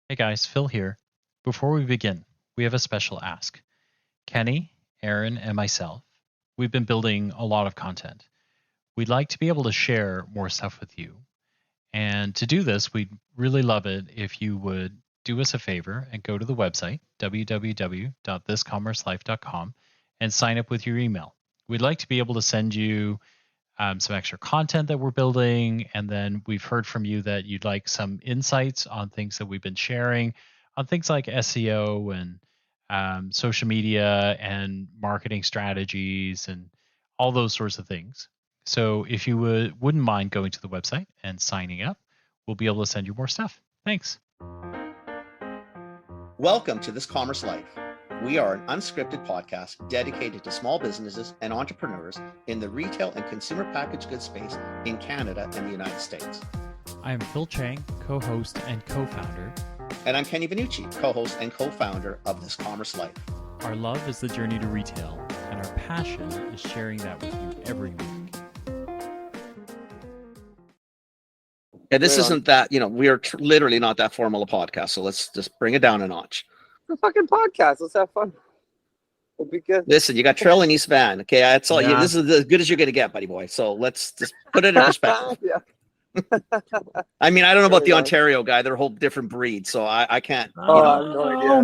Hey guys, Phil here. Before we begin, we have a special ask. Kenny, Aaron, and myself, we've been building a lot of content. We'd like to be able to share more stuff with you. And to do this, we'd really love it if you would do us a favor and go to the website, www.thiscommercelife.com, and sign up with your email. We'd like to be able to send you some extra content that we're building. And then we've heard from you that you'd like some insights on things that we've been sharing on things like SEO and social media and marketing strategies and all those sorts of things. So if you wouldn't mind going to the website and signing up, we'll be able to send you more stuff. Thanks. Welcome to This Commerce Life. We are an unscripted podcast dedicated to small businesses and entrepreneurs in the retail and consumer packaged goods space in Canada and the United States. I am Phil Chang, co-host and co-founder. And I'm Kenny Benucci, co-host and co-founder of This Commerce Life. Our love is the journey to retail, and our passion is sharing that with you every week. And this isn't that, we are literally not that formal a podcast, so let's just bring it down a notch. A fucking podcast. Let's have fun. It'll be good. Listen, you got Trill and East Van. Okay, that's all. Yeah. This is as good as you're going to get, buddy boy. So let's just put it in perspective. Yeah. I mean, I don't know about the Ontario guy. They're a whole different breed, so I can't. I have no idea.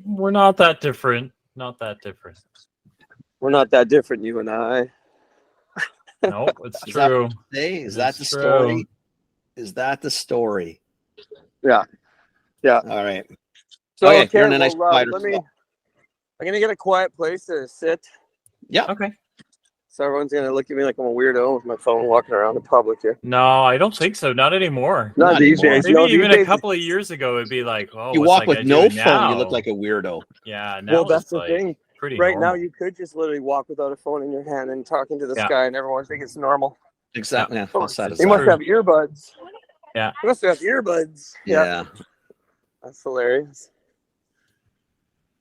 We're not that different. Not that different. We're not that different, you and I. No, it's true. Is that the story? Is that the story? Yeah. All right. So okay, you're in a nice I'm gonna get a quiet place to sit. Yeah. Okay. So everyone's gonna look at me like I'm a weirdo with my phone walking around in public here. No, I don't think so. Not anymore. Not these days. Maybe even a couple of years ago, it'd be like, oh, you walk with no phone, you look like a weirdo. Yeah. Now well, that's the thing. Pretty right normal. Now, you could just literally walk without a phone in your hand and talking to the sky, and everyone think it's normal. Exactly. Yeah. You must have earbuds. Yeah. You must have earbuds. Yeah. That's hilarious.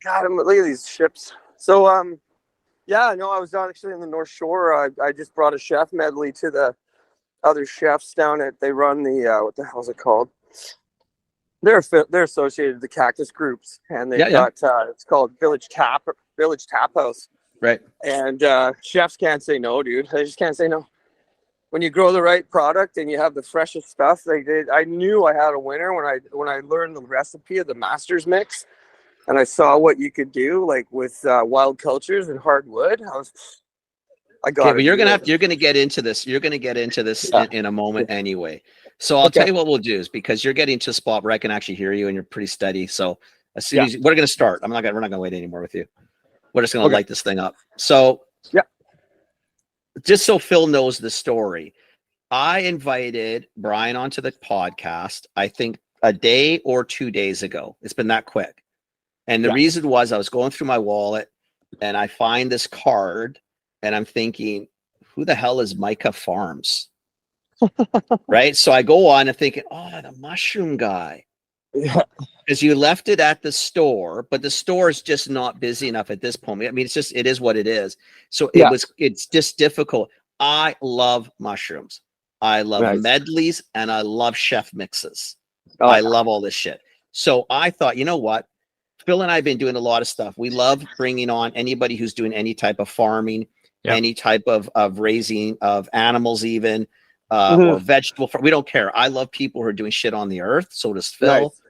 God, look at these ships. So, I was actually in the North Shore. I just brought a chef medley to the other chefs down at. They run the what the hell is it called? They're associated with the Cactus Groups, and they've got it's called Village Tap House. Right. And chefs can't say no, dude. They just can't say no. When you grow the right product and you have the freshest stuff, I knew I had a winner when I learned the recipe of the Master's Mix. And I saw what you could do, like with wild cultures and hardwood. But you're gonna get into this. You're gonna get into this in a moment anyway. So I'll tell you what we'll do is because you're getting to a spot where I can actually hear you and you're pretty steady. So as soon as we're gonna start, we're not gonna wait anymore with you. We're just gonna light this thing up. So just so Phil knows the story, I invited Bryan onto the podcast. I think a day or 2 days ago. It's been that quick. And the reason was I was going through my wallet and I find this card and I'm thinking, who the hell is Micah Farms? Right. So I go on and thinking, the mushroom guy. Yeah. Because you left it at the store, but the store is just not busy enough at this point. I mean, it is what it is. So it's just difficult. I love mushrooms. I love medleys and I love chef mixes. I love all this shit. So I thought, you know what? Phil and I have been doing a lot of stuff. We love bringing on anybody who's doing any type of farming, any type of raising of animals, even or vegetable. We don't care. I love people who are doing shit on the earth. So does Phil. Nice.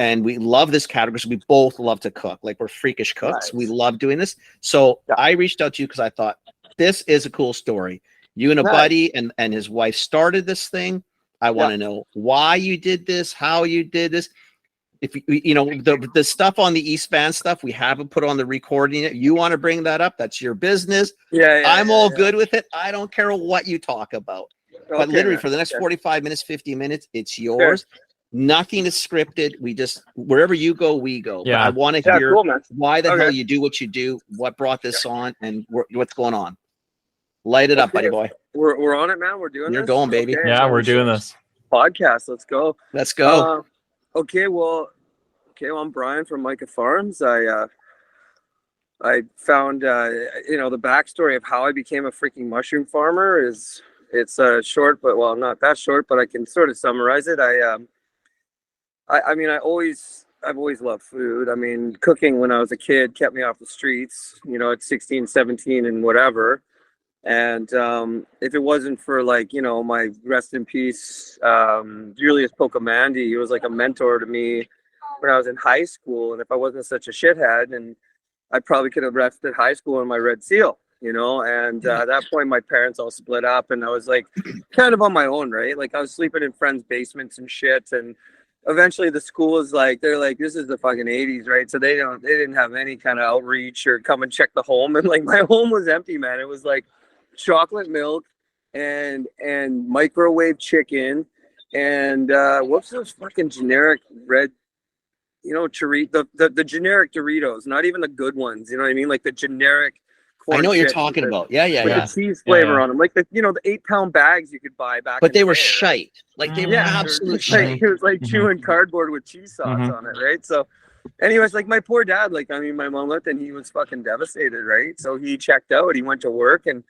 And we love this category. So we both love to cook. Like we're freakish cooks. Nice. We love doing this. So I reached out to you because I thought this is a cool story. You and a buddy and his wife started this thing. I want to know why you did this, how you did this. If the stuff on the East Van stuff, we haven't put on the recording yet. You want to bring that up? That's your business. I'm all good with it. I don't care what you talk about. But literally for the next 45 minutes, 50 minutes, it's yours. Sure. Nothing is scripted. We just wherever you go, we go. Yeah. But I want to hear why the hell you do what you do, what brought this on, and what's going on. Light it up, buddy boy. We're on it, man. We're doing You're going, baby. Okay. Yeah, we're doing this podcast. Let's go. Let's go. I'm Bryan from Micah Farms. I found the backstory of how I became a freaking mushroom farmer is short, but not that short, but I can sort of summarize it. I mean, I've always loved food. I mean, cooking when I was a kid kept me off the streets, you know, at 16, 17 and whatever. And if it wasn't for, like, you know, my rest in peace, Julius Pocamandi, he was like a mentor to me when I was in high school. And if I wasn't such a shithead, and I probably could have rested high school in my Red Seal, you know. And at that point, my parents all split up, and I was like kind of on my own, right? Like, I was sleeping in friends' basements and shit. And eventually the school is like, they're like, this is the fucking 80s, right? So they didn't have any kind of outreach or come and check the home. And like, my home was empty, man. It was like chocolate milk and microwave chicken and what's those fucking generic red, you know, the generic Doritos, not even the good ones, you know what I mean? Like the generic corn I know what you're chips talking with about. Yeah. the cheese flavor on them, like the, you know, the 8-pound bags you could buy back. But in they the were day, shite. Like they were absolute shite. It was like chewing cardboard with cheese sauce on it, right? So anyways, like, my poor dad, like, I mean, my mom looked and he was fucking devastated, right? So he checked out, he went to work, and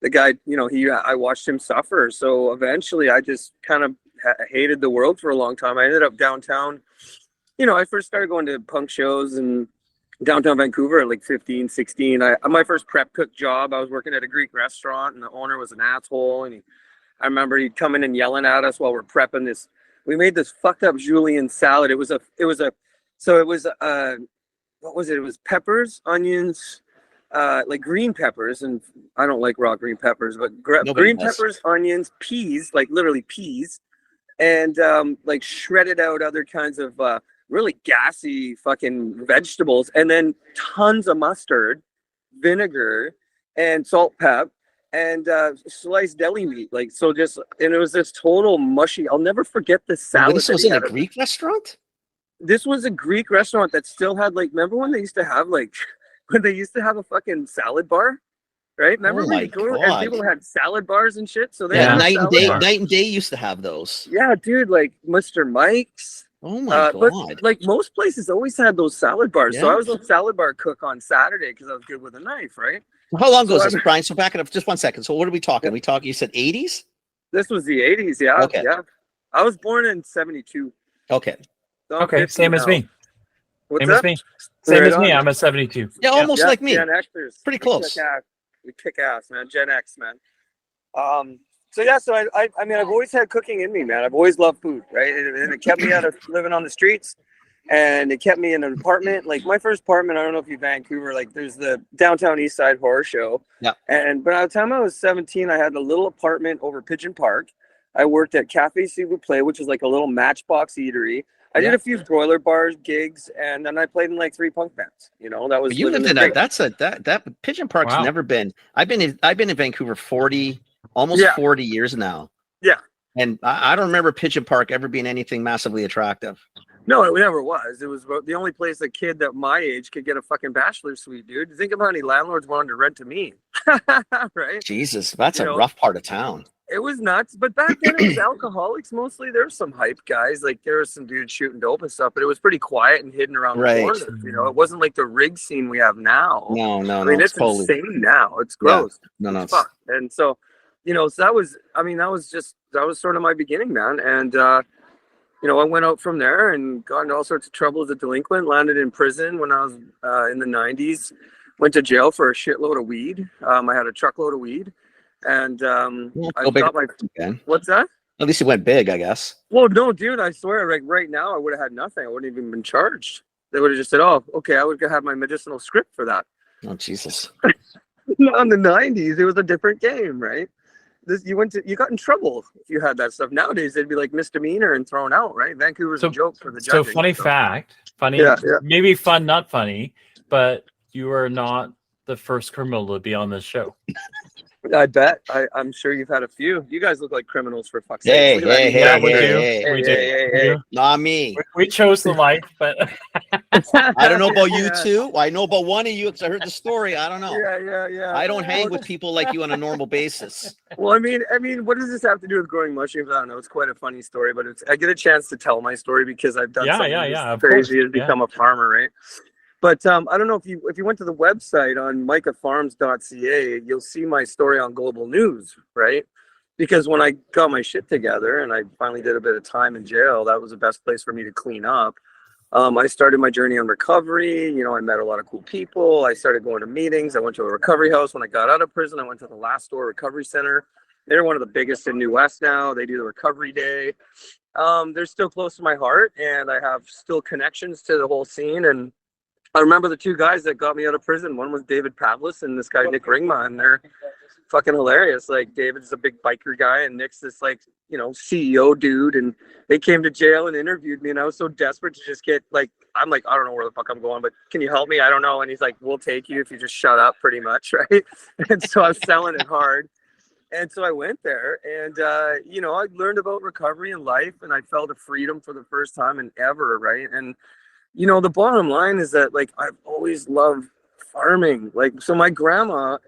the guy, you know, I watched him suffer. So eventually I just kind of hated the world for a long time. I ended up downtown. You know, I first started going to punk shows in downtown Vancouver at like 15, 16. My first prep cook job, I was working at a Greek restaurant, and the owner was an asshole. And I remember he'd come in and yelling at us while we're prepping this. We made this fucked up julienne salad. It was what was it? It was peppers, onions, like green peppers, and I don't like raw green peppers, but green peppers, onions, peas, like literally peas, and like shredded out other kinds of really gassy fucking vegetables, and then tons of mustard, vinegar, and salt, pep, and sliced deli meat. Like, so just, and it was this total mushy. I'll never forget this salad. This was in a Greek restaurant? This was a Greek restaurant that still had, like, remember when they used to have, like, when they used to have a fucking salad bar? Right? Remember when you go and people had salad bars and shit? So they had Night and Day used to have those. Yeah, dude, like Mr. Mike's. Oh my God. But, like, most places always had those salad bars. Yeah. So I was a salad bar cook on Saturday because I was good with a knife, right? How long ago is this, Brian? So back it up just 1 second. So what are we talking? Yeah. We talking, you said 80s? This was the 80s, yeah. Okay. Yeah. I was born in 72. Okay. So okay, same as me. What's same up? as me. Same as me. I'm a 72. Yeah, almost like me. Gen Xers. Pretty close. We kick ass, man. Gen X, man. So yeah, so I mean, I've always had cooking in me, man. I've always loved food, right? And it kept me out of living on the streets, and it kept me in an apartment. Like, my first apartment, I don't know if you're Vancouver, like, there's the downtown East Side Horror Show. Yeah. But by the time I was 17, I had a little apartment over Pigeon Park. I worked at Cafe S'il Vous Plaît, which is like a little matchbox eatery. I did a few broiler bars gigs, and then I played in like 3 punk bands. You know, that was. But you lived in that. That Pigeon Park's never been. I've been in Vancouver 40 years now. Yeah. And I don't remember Pigeon Park ever being anything massively attractive. No, it never was. It was the only place a kid that my age could get a fucking bachelor suite, dude. Think of how many landlords wanted to rent to me. Right? Jesus, that's a rough part of town. It was nuts, but back then it was alcoholics mostly. There were some hype guys, like there were some dudes shooting dope and stuff, but it was pretty quiet and hidden around the corners. You know, it wasn't like the rig scene we have now. No. I mean, it's insane now. It's gross. Yeah. No. And so, you know, so that was sort of my beginning, man. And you know, I went out from there and got into all sorts of trouble as a delinquent. Landed in prison when I was in the 90s. Went to jail for a shitload of weed. I had a truckload of weed. And I got what's that? At least it went big, I guess. Well, no, dude, I swear, like right now, I would have had nothing. I wouldn't even been charged. They would have just said, "Oh, okay," I would have had my medicinal script for that. Oh, Jesus! In the 90s, it was a different game, right? You got in trouble if you had that stuff. Nowadays, it'd be like misdemeanor and thrown out, right? Vancouver's a joke for the judging. So funny fact, maybe fun, not funny, but you are not the first criminal to be on this show. I bet. I'm sure you've had a few. You guys look like criminals, for fuck's sake. Hey. Not me. We chose the life, but I don't know about you two. I know about one of you because I heard the story. I don't know. Yeah. I don't hang with people like you on a normal basis. Well, I mean, what does this have to do with growing mushrooms? I don't know. It's quite a funny story, but I get a chance to tell my story because I've done something crazy and become a farmer, right? But I don't know if you went to the website on micafarms.ca, you'll see my story on Global News, right? because when I got my shit together and I finally did a bit of time in jail, that was the best place for me to clean up. I started my journey on recovery. You know, I met a lot of cool people. I started going to meetings. I went to a recovery house. When I got out of prison, I went to the Last Store Recovery Center. They're one of the biggest in New West now. They do the recovery day. They're still close to my heart, and I have still connections to the whole scene. And I remember the two guys that got me out of prison. One was David Pavlis and this guy, Nick Ringma, and they're fucking hilarious. Like, David's a big biker guy and Nick's this, like, you know, CEO dude, and they came to jail and interviewed me, and I was so desperate to just get, like, I'm like, I don't know where the fuck I'm going, but can you help me? I don't know. And he's like, we'll take you if you just shut up, pretty much, right? And so I was selling it hard. And so I went there, and you know, I learned about recovery and life, and I felt a freedom for the first time in ever, right? And you know, the bottom line is that, like, I've always loved farming. Like, so my grandma,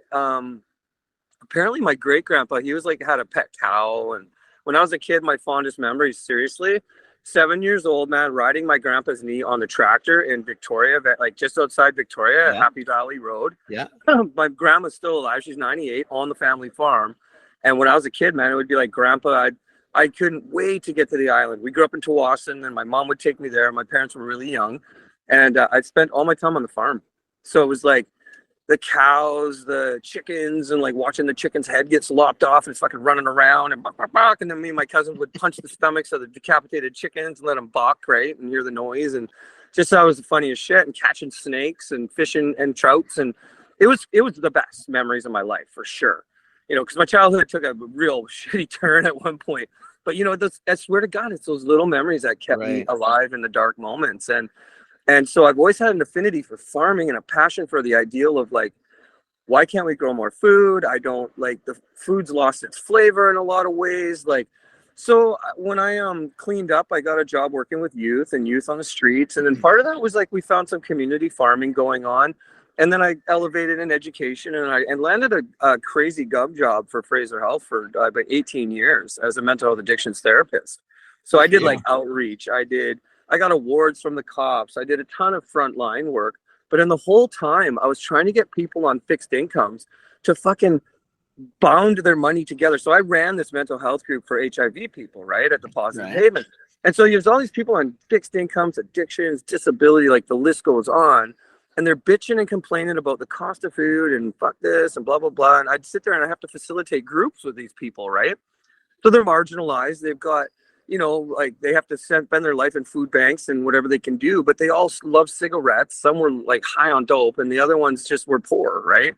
apparently my great grandpa, he was like, had a pet cow. And when I was a kid, my fondest memories, seriously, 7 years old, man, riding my grandpa's knee on the tractor in Victoria, like just outside Victoria, Happy Valley Road. Yeah. My grandma's still alive. She's 98 on the family farm. And when I was a kid, man, it would be like, Grandpa, I couldn't wait to get to the island. We grew up in Tawasin, and my mom would take me there. My parents were really young, and I spent all my time on the farm. So it was like the cows, the chickens, and like watching the chicken's head gets lopped off and it's fucking running around and bark, bark, bark. And then me and my cousin would punch the stomachs of the decapitated chickens and let them balk, right, and hear the noise. And just thought it was the funniest shit. And catching snakes and fishing and trouts, and it was the best memories of my life, for sure. You know, because my childhood took a real shitty turn at one point. But, you know, I swear to God, it's those little memories that kept me alive in the dark moments. And so I've always had an affinity for farming and a passion for the ideal of, like, why can't we grow more food? I don't, like, the food's lost its flavor in a lot of ways. Like, so when I cleaned up, I got a job working with youth and youth on the streets. And then part of that was, like, we found some community farming going on. And then I elevated in education, and landed a crazy gov job for Fraser Health for about 18 years as a mental health addictions therapist. So I did like outreach. I got awards from the cops. I did a ton of frontline work. But in the whole time, I was trying to get people on fixed incomes to fucking bound their money together. So I ran this mental health group for HIV people, right, at the Positive Haven. And so there's all these people on fixed incomes, addictions, disability, like the list goes on. And they're bitching and complaining about the cost of food and fuck this and blah, blah, blah. And I'd sit there and I have to facilitate groups with these people, right? So they're marginalized. They've got, you know, like, they have to spend their life in food banks and whatever they can do. But they all love cigarettes. Some were like high on dope, and the other ones just were poor, right?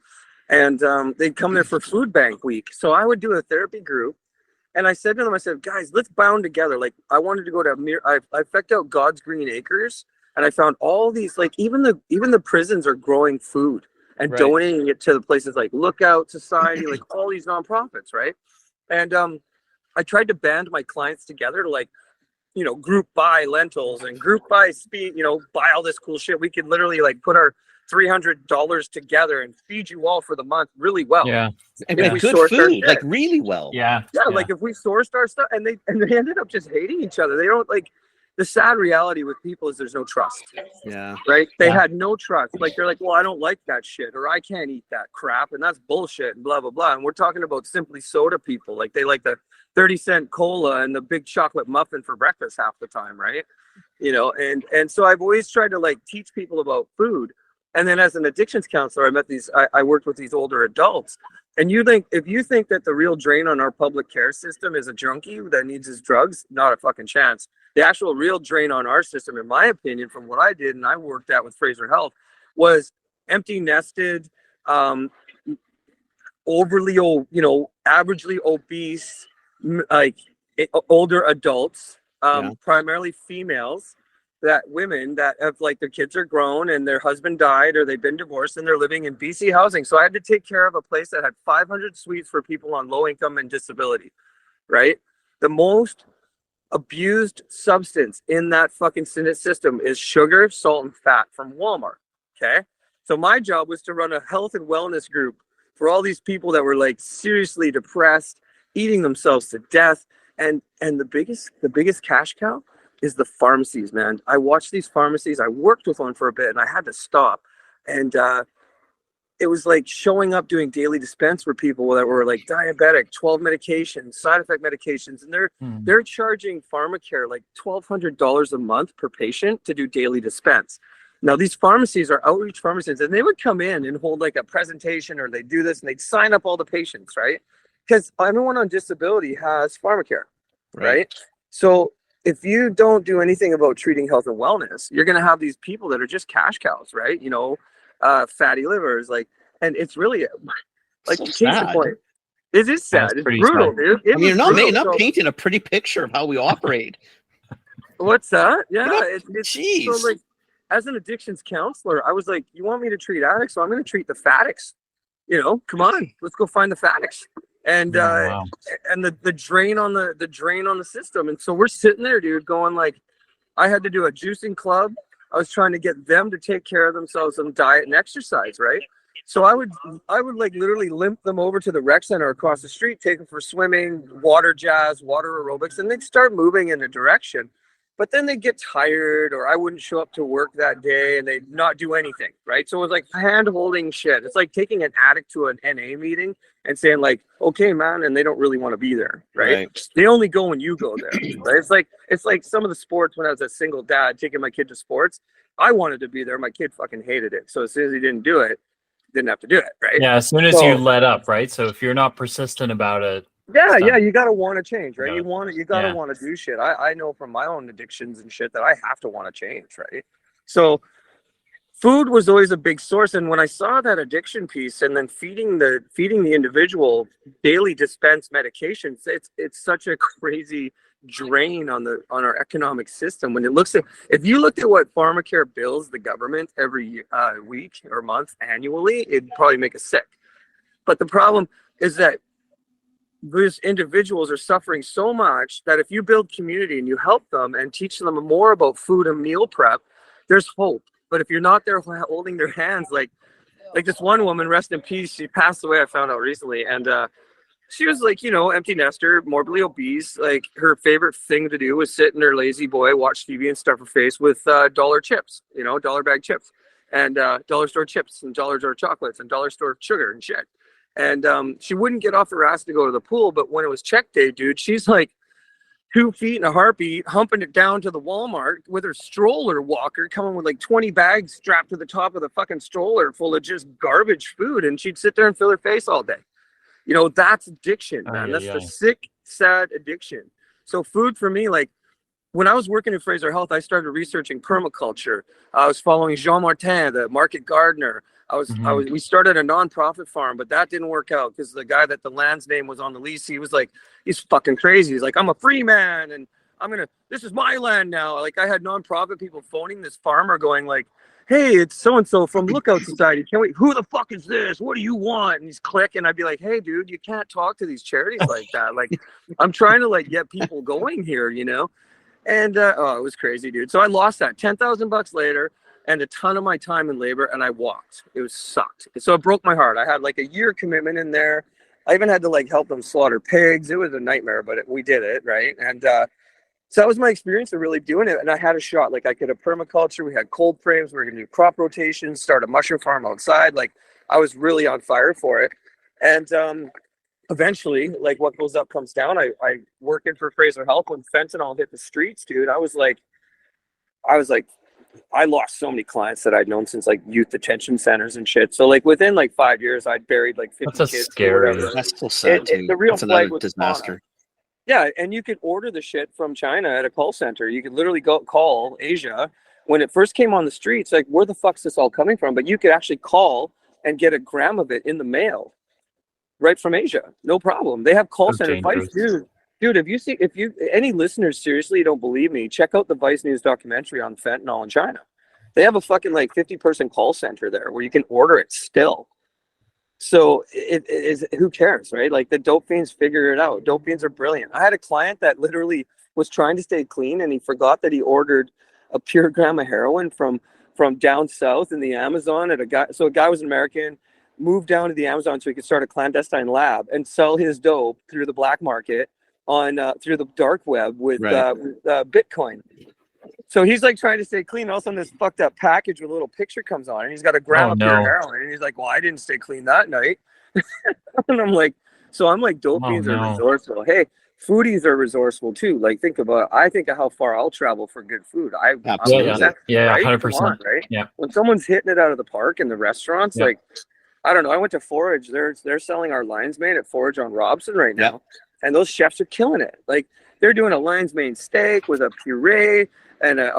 And they'd come there for food bank week. So I would do a therapy group. And I said to them, I said, guys, let's bound together. Like, I wanted to go to I checked out God's Green Acres. And I found all these, like, even the prisons are growing food and donating it to the places like Lookout Society, like all these nonprofits, right? And I tried to band my clients together to, like, you know, group buy lentils and group buy speed, you know, buy all this cool shit. We could literally, like, put our $300 together and feed you all for the month really well. Yeah, and make good food, like, really well. Yeah, like, if we sourced our stuff, and they ended up just hating each other. They don't, like. The sad reality with people is there's no trust. Yeah. Right? They had no trust. Like, they're like, well, I don't like that shit, or I can't eat that crap, and that's bullshit, and blah, blah, blah. And we're talking about Simply Soda people. Like, they like the 30-cent cola and the big chocolate muffin for breakfast half the time, right? You know, and so I've always tried to, like, teach people about food. And then as an addictions counselor, I worked with these older adults. And if you think that the real drain on our public care system is a junkie that needs his drugs, not a fucking chance. The actual real drain on our system, in my opinion, from what I did and I worked at with Fraser Health, was empty nested, overly, you know, averagely obese, like, older adults, primarily females, women that have, like, their kids are grown and their husband died or they've been divorced and they're living in BC housing. So I had to take care of a place that had 500 suites for people on low income and disability, right? The most abused substance in that fucking system is sugar, salt, and fat from Walmart. Okay. So my job was to run a health and wellness group for all these people that were, like, seriously depressed, eating themselves to death. And the biggest cash cow is the pharmacies, man. I watched these pharmacies. I worked with one for a bit and I had to stop. And it was like showing up doing daily dispense for people that were like diabetic, 12 medications, side effect medications, and they're charging pharmacare like $1,200 a month per patient to do daily dispense. Now these pharmacies are outreach pharmacies, and they would come in and hold like a presentation, or they do this and they'd sign up all the patients, right? Because everyone on disability has pharmacare, right? So if you don't do anything about treating health and wellness, you're going to have these people that are just cash cows, right? You know, fatty livers, like, and it's really like So case in sad. point. It is sad. It's brutal, sad. dude. I mean, you're not painting a pretty picture of how we operate. What's that? Yeah, it's jeez. so like, as an addictions counselor, I was like, you want me to treat addicts, so I'm going to treat the faddicts. You know, come on, let's go find the faddicts. And and the drain on the system. And so we're sitting there, dude, going like, I had to do a juicing club. I was trying to get them to take care of themselves on diet and exercise, right? So I would like literally limp them over to the rec center across the street, take them for swimming, water jazz, water aerobics, and they'd start moving in a direction. But then they'd get tired, or I wouldn't show up to work that day, and they'd not do anything, right? So it was like hand-holding shit. It's like taking an addict to an NA meeting and saying like, okay, man, and they don't really want to be there, right? They only go when you go there, right? It's like some of the sports when I was a single dad taking my kid to sports. I wanted to be there. My kid fucking hated it. So as soon as he didn't do it, didn't have to do it, right? Yeah, as soon as you let up, right? So if you're not persistent about it, yeah, you gotta want to change, right? You gotta want to do shit. I know from my own addictions and shit that I have to want to change, right? So food was always a big source, and when I saw that addiction piece, and then feeding the individual daily dispense medications, it's such a crazy drain on our economic system. When it looks at, if you looked at what pharmacare bills the government every week or month annually, it'd probably make us sick. But the problem is that these individuals are suffering so much that if you build community and you help them and teach them more about food and meal prep, there's hope. But if you're not there holding their hands, like this one woman, rest in peace, she passed away, I found out recently, and she was like, you know, empty nester, morbidly obese. Like her favorite thing to do was sit in her lazy boy, watch TV and stuff her face with dollar chips, you know, dollar bag chips, and dollar store chips and dollar store chocolates and dollar store sugar and shit. And she wouldn't get off her ass to go to the pool. But when it was check day, dude, she's like 2 feet in a heartbeat, humping it down to the Walmart with her stroller walker, coming with like 20 bags strapped to the top of the fucking stroller full of just garbage food. And she'd sit there and fill her face all day. You know, that's addiction, man. That's the sick, sad addiction. So food for me, like when I was working at Fraser Health, I started researching permaculture. I was following Jean Martin, the market gardener. We started a nonprofit farm, but that didn't work out because the guy that the land's name was on the lease, he was like, he's fucking crazy. He's like, I'm a free man and this is my land now. Like I had nonprofit people phoning this farmer going like, hey, it's so-and-so from Lookout Society. Can't wait. Who the fuck is this? What do you want? And he's clicking. I'd be like, hey, dude, you can't talk to these charities like that. Like I'm trying to like get people going here, you know? And it was crazy, dude. So I lost that $10,000 later and a ton of my time and labor, and I walked. It was sucked. So it broke my heart. I had like a year commitment in there. I even had to like help them slaughter pigs. It was a nightmare, but we did it, right? And so that was my experience of really doing it. And I had a shot. Like I could have permaculture. We had cold frames. We were going to do crop rotations, start a mushroom farm outside. Like I was really on fire for it. And eventually, like what goes up comes down. I working for Fraser Health when fentanyl hit the streets, dude. I was like, I lost so many clients that I'd known since like youth detention centers and shit. So like within like 5 years, I'd buried like 50 That's kids. Scary. That's so sad. The real flag was disaster. Yeah, and you could order the shit from China at a call center. You could literally go call Asia. When it first came on the streets, like where the fuck's this all coming from? But you could actually call and get a gram of it in the mail right from Asia. No problem. They have call center Vice, dude. Dude, if you any listeners seriously don't believe me, check out the Vice News documentary on fentanyl in China. They have a fucking like 50-person call center there where you can order it still. So it is, who cares, right? Like the dope fiends figure it out. Dope fiends are brilliant. I had a client that literally was trying to stay clean and he forgot that he ordered a pure gram of heroin from down south in the Amazon at a guy. So a guy was an American, moved down to the Amazon so he could start a clandestine lab and sell his dope through the black market on through the dark web with Bitcoin. So he's like trying to stay clean. All of a sudden, this fucked up package with a little picture comes on, and he's got a gram of pure heroin. And he's like, "Well, I didn't stay clean that night." And I'm like, dope fiends are resourceful. Hey, foodies are resourceful too. Like, think about it. I think of how far I'll travel for good food. Absolutely. Right? 100%. Right? Yeah. When someone's hitting it out of the park in the restaurants, like, I don't know. I went to Forage. They're selling our lion's mane at Forage on Robson right now, and those chefs are killing it. Like, they're doing a lion's mane steak with a puree and a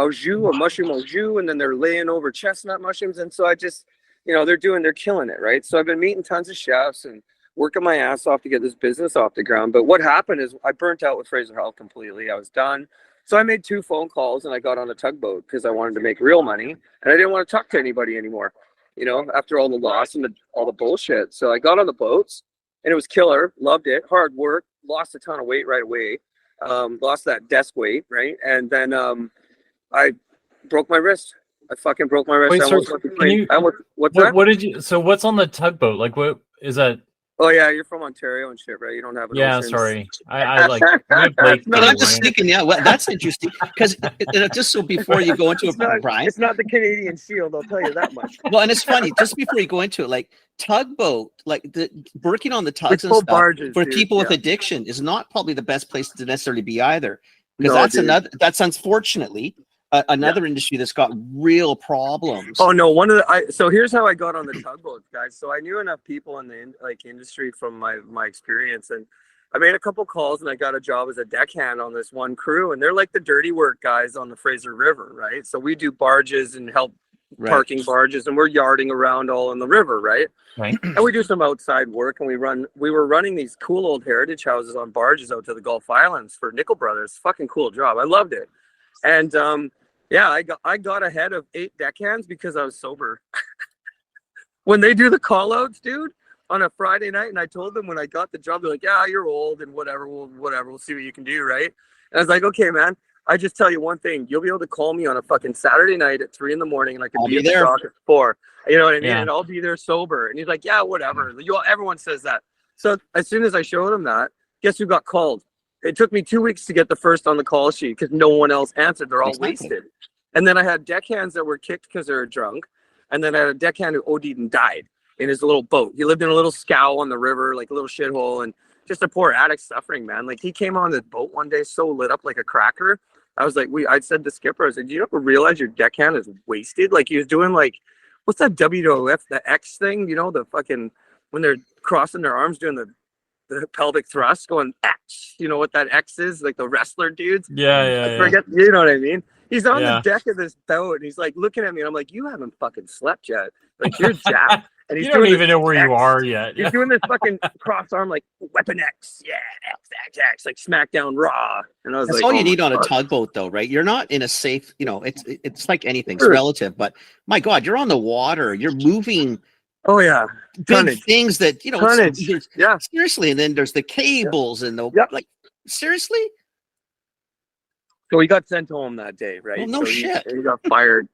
mushroom au jus, and then they're laying over chestnut mushrooms. And so I just, they're killing it, right? So I've been meeting tons of chefs and working my ass off to get this business off the ground. But what happened is I burnt out with Fraser Health completely. I was done. So I made 2 phone calls and I got on a tugboat because I wanted to make real money and I didn't want to talk to anybody anymore, after all the loss and all the bullshit. So I got on the boats and it was killer. Loved it. Hard work. Lost a ton of weight right away. Lost that desk weight, right? And then I broke my wrist. I fucking broke my wrist. Wait, what did you? So what's on the tugboat? Like, what is that? Oh yeah, you're from Ontario and shit, right? You don't have an ocean. Sorry. I like. No, I'm just thinking. Yeah, well, that's interesting because just so before you go into it, Bryan, it's not the Canadian Shield. I'll tell you that much. Well, and it's funny. Just before you go into it, like tugboat, like working on the tugs and stuff barges, for people with addiction is not probably the best place to necessarily be either, because that's unfortunately another industry that's got real problems. Oh no, so here's how I got on the tugboats, guys. So I knew enough people in the industry from my experience, and I made a couple calls and I got a job as a deckhand on this one crew, and they're like the dirty work guys on the Fraser River, right? So we do barges and help parking barges, and we're yarding around all in the river, right? And we do some outside work, and we were running these cool old heritage houses on barges out to the Gulf Islands for Nickel Brothers. Fucking cool job. I loved it. And I got ahead of 8 deckhands because I was sober. When they do the call outs, dude, on a Friday night, and I told them when I got the job, they're like, "Yeah, you're old and whatever, we'll see what you can do," right? And I was like, "Okay, man, I just tell you one thing, you'll be able to call me on a fucking Saturday night at 3 a.m. and I can be there at 4. You know what I mean? And I'll be there sober." And he's like, "Yeah, whatever." Everyone says that. So as soon as I showed him that, guess who got called? It took me 2 weeks to get the first on the call sheet because no one else answered. They're all wasted. And then I had deckhands that were kicked because they were drunk. And then I had a deckhand who OD'd and died in his little boat. He lived in a little scow on the river, like a little shithole, and just a poor addict suffering, man. Like, he came on the boat one day so lit up like a cracker. I was like, I said to Skipper, I said, "Do you ever realize your deckhand is wasted?" Like, he was doing like, what's that WWF, the X thing? The fucking, when they're crossing their arms doing the pelvic thrust, going X. You know what that X is? Like the wrestler dudes. I forget. You know what I mean? He's on the deck of this boat, and he's like looking at me, and I'm like, "You haven't fucking slept yet. Like, you're jacked." And he's you don't even know where you are yet. He's doing this fucking cross arm, like Weapon X. Yeah, X, like SmackDown Raw. And I was that's like, all you need on a tugboat, though, right? You're not in a safe, it's like anything, it's relative. But my God, you're on the water. You're moving. Oh yeah, big things that tonnage. Yeah, seriously. And then there's the cables and the like. Seriously. So he got sent home that day, right? Well, no shit. He got fired.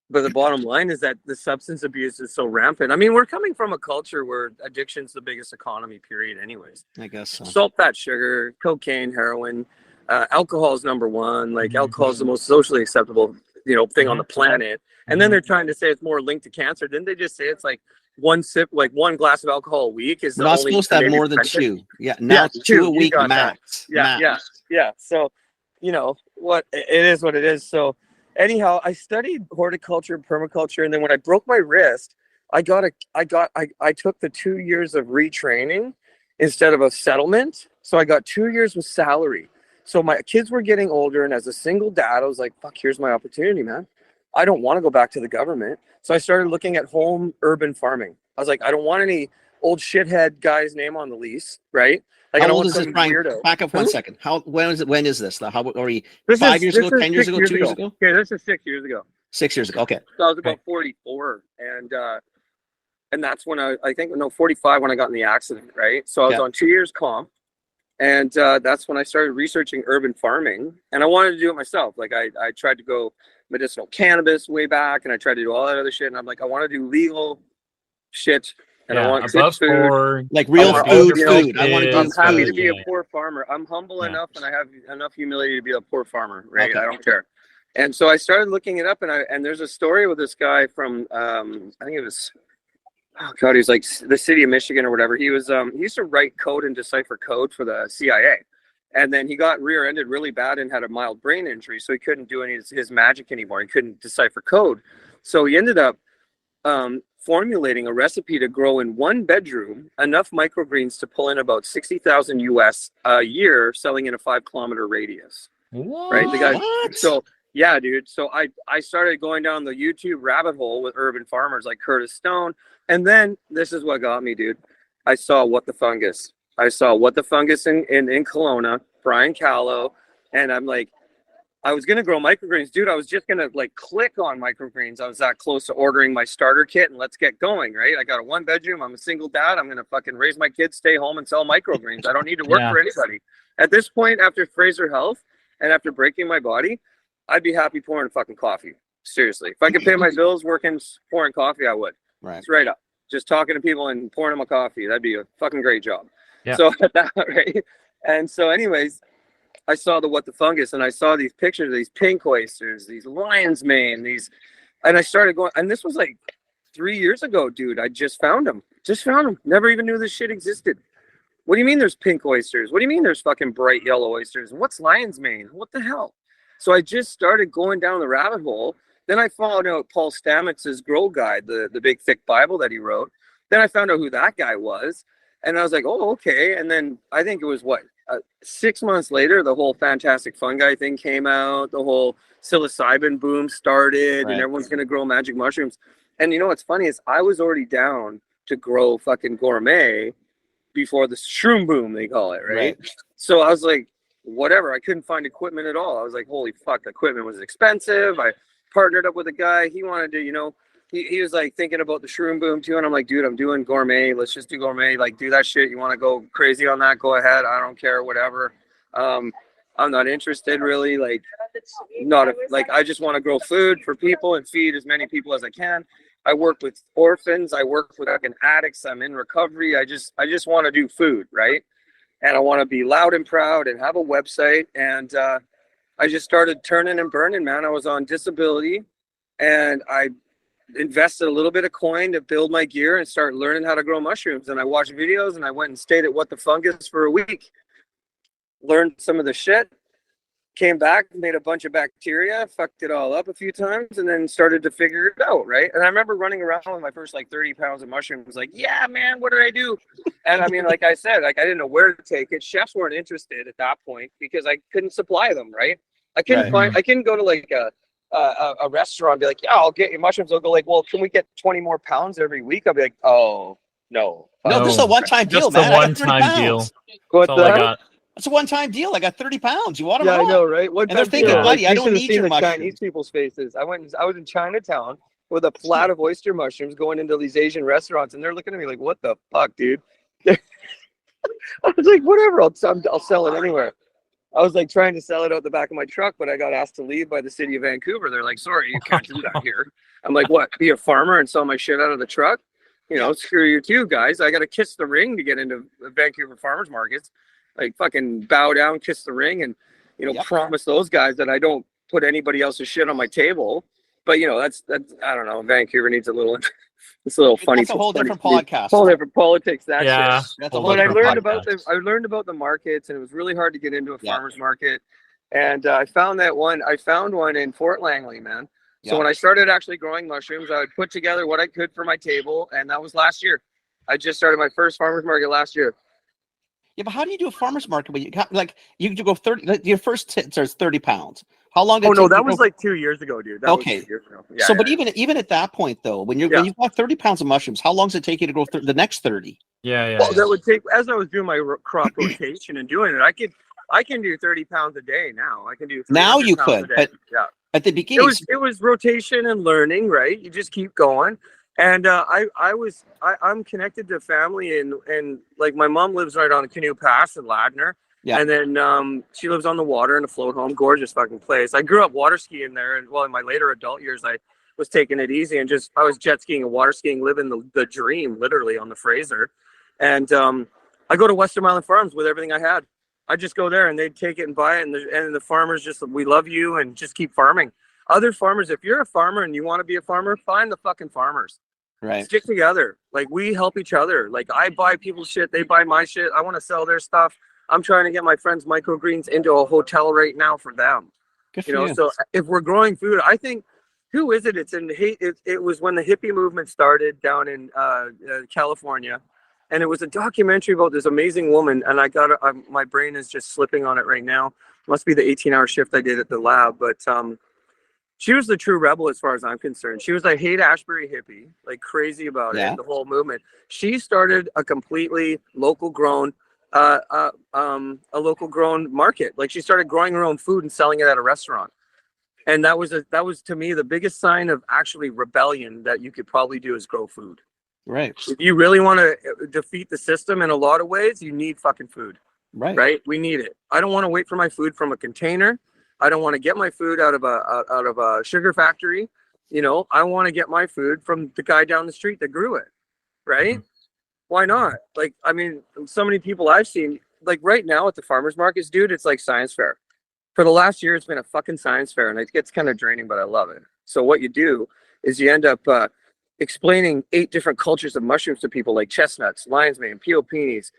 But the bottom line is that the substance abuse is so rampant. I mean, we're coming from a culture where addiction's the biggest economy, period, anyways. I guess so. Salt, fat, sugar, cocaine, heroin, alcohol is number one. Like, alcohol is the most socially acceptable, thing on the planet. And then they're trying to say it's more linked to cancer. Didn't they just say it's like one sip, like one glass of alcohol a week is not supposed to have more than 2? Yeah, now 2 a week max. Yeah. So, what it is, what it is. So, anyhow, I studied horticulture and permaculture, and then when I broke my wrist, I took the 2 years of retraining instead of a settlement. So I got 2 years with salary. So my kids were getting older, and as a single dad, I was like, "Fuck, here's my opportunity, man. I don't want to go back to the government." So I started looking at home urban farming. I was like, I don't want any old shithead guy's name on the lease, right? Like, how old is this, Bryan? Back up 1 second. When is this? How are we? 5 years ago, 10 years ago, 2 years ago? Okay, this is 6 years ago. 6 years ago. Okay. So I was about 44, and that's when I think 45 when I got in the accident, right? So I was on 2 years comp, and that's when I started researching urban farming, and I wanted to do it myself. Like, I tried to go medicinal cannabis way back, and I tried to do all that other shit, and I'm like, I want to do legal shit. And I want good food, like real food. I want to do. I'm happy to be a poor farmer. I'm humble enough, and I have enough humility to be a poor farmer, right? Okay. I don't care. And so I started looking it up, and there's a story with this guy from I think it was, oh god, he's like the city of Michigan or whatever. He used to write code and decipher code for the CIA, and then he got rear-ended really bad and had a mild brain injury, so he couldn't do any of his magic anymore. He couldn't decipher code, so he ended up formulating a recipe to grow in one bedroom enough microgreens to pull in about 60,000 US a year, selling in a 5-kilometer radius. What? Right, the guy. So yeah, dude. So I started going down the YouTube rabbit hole with urban farmers like Curtis Stone. And then this is what got me, dude. I saw What the Fungus. I saw What the Fungus in Kelowna, Brian Callow. And I'm like, I was going to grow microgreens. Dude, I was just going to like click on microgreens. I was that close to ordering my starter kit and let's get going, right? I got a 1-bedroom. I'm a single dad. I'm going to fucking raise my kids, stay home and sell microgreens. I don't need to work for anybody. At this point, after Fraser Health and after breaking my body, I'd be happy pouring fucking coffee. Seriously. If I could pay my bills working, pouring coffee, I would. Right. Straight up. Just talking to people and pouring them a coffee. That'd be a fucking great job. Yeah. So, right. And so anyways, I saw the What the Fungus and I saw these pictures of these pink oysters, these lion's mane, and I started going, and this was like 3 years ago, dude. I just found them. Never even knew this shit existed. What do you mean there's pink oysters? What do you mean there's fucking bright yellow oysters? And what's lion's mane? What the hell? So I just started going down the rabbit hole. Then I found out Paul Stamets's Grow Guide, the big thick Bible that he wrote. Then I found out who that guy was. And I was like, oh, okay. And then I think it was 6 months later, the whole Fantastic Fungi thing came out. The whole psilocybin boom started, and everyone's going to grow magic mushrooms. And you know what's funny is I was already down to grow fucking gourmet before the shroom boom, they call it, right? So I was like, whatever. I couldn't find equipment at all. I was like, holy fuck, the equipment was expensive. I partnered up with a guy. He wanted to, he was like thinking about the shroom boom too. And I'm like, dude, I'm doing gourmet. Let's just do gourmet. Like, do that shit. You want to go crazy on that? Go ahead. I don't care. Whatever. I'm not interested really. Like, I just want to grow food for people and feed as many people as I can. I work with orphans. I work with fucking addicts. I'm in recovery. I just want to do food. Right. And I want to be loud and proud and have a website. And I just started turning and burning, man. I was on disability and I invested a little bit of coin to build my gear and start learning how to grow mushrooms. And I watched videos and I went and stayed at What the Fungus for a week. Learned some of the shit. Came back, made a bunch of bacteria, fucked it all up a few times, and then started to figure it out, right? And I remember running around with my first 30 pounds of mushrooms, like, yeah, man, what did I do? And I mean, like I said, I didn't know where to take it. Chefs weren't interested at that point because I couldn't supply them, right? I couldn't I couldn't go to a restaurant and be like, yeah, I'll get your mushrooms. They'll go like, well, can we get 20 more pounds every week? I'll be like, oh, no. No, this is a one-time deal, man. Just a one-time deal. What's that? I got. It's a one-time deal. I got 30 pounds. You want them? Yeah, I know, right? And they're thinking, buddy, I don't need your mushrooms. Chinese people's faces. I was in Chinatown with a flat of oyster mushrooms going into these Asian restaurants, and they're looking at me like, what the fuck, dude? I was like, whatever, I'll sell it anywhere. I was like trying to sell it out the back of my truck, but I got asked to leave by the city of Vancouver. They're like, sorry, you can't do that here. I'm like, what, be a farmer and sell my shit out of the truck? Screw you too, guys. I got to kiss the ring to get into Vancouver farmers markets. Like fucking bow down, kiss the ring, and promise those guys that I don't put anybody else's shit on my table. But that's I don't know. Vancouver needs a little. It's a little funny. That's a whole different podcast. Whole different politics. Shit. That's a whole but different I learned about the markets, and it was really hard to get into a farmer's market. And I found one in Fort Langley, man. So when I started actually growing mushrooms, I would put together what I could for my table, and that was last year. I just started my first farmer's market last year. Yeah, but how do you do a farmer's market? When you go 30. Your first starts 30 pounds. How long? Oh no, that was like 2 years ago, dude. That okay. Was 2 years ago. Yeah, so, but even at that point, though, when you've got 30 pounds of mushrooms, how long does it take you to grow the next 30? Yeah. Well, that would take. As I was doing my crop rotation and doing it, I can do 30 pounds a day now. I can do. Now you could, but at the beginning, it was rotation and learning, right? You just keep going. And I'm connected to family and like my mom lives right on a Canoe Pass in Ladner. Yeah. And then she lives on the water in a float home, gorgeous fucking place. I grew up water skiing there, and in my later adult years I was taking it easy and I was jet skiing and water skiing, living the dream literally on the Fraser. And I go to Western Island Farms with everything I had. I just go there and they'd take it and buy it, and the farmers just, we love you and just keep farming. other farmers. If you're a farmer and you want to be a farmer, find the fucking farmers. Right. Stick together. Like, we help each other. Like, I buy people's shit, they buy my shit. I want to sell their stuff. I'm trying to get my friends' microgreens into a hotel right now for them. Good for you. So if we're growing food, I think, who is it? It was when the hippie movement started down in California, and it was a documentary about this amazing woman. And my brain is just slipping on it right now. Must be the 18-hour shift I did at the lab, but she was the true rebel as far as I'm concerned. She was a Haight-Ashbury hippie, like crazy about it, the whole movement. She started a completely local grown, a local grown market. Like, she started growing her own food and selling it at a restaurant. And that was to me the biggest sign of actually rebellion that you could probably do is grow food. Right. If you really want to defeat the system in a lot of ways, you need fucking food. Right. We need it. I don't want to wait for my food from a container. I don't want to get my food out of a sugar factory. I want to get my food from the guy down the street that grew it. Right. Mm-hmm. Why not? Like, I mean, so many people I've seen, like right now at the farmers markets, dude, it's like science fair. For the last year, it's been a fucking science fair, and it gets kind of draining, but I love it. So what you do is you end up explaining 8 different cultures of mushrooms to people, like chestnuts, lion's mane, peonies.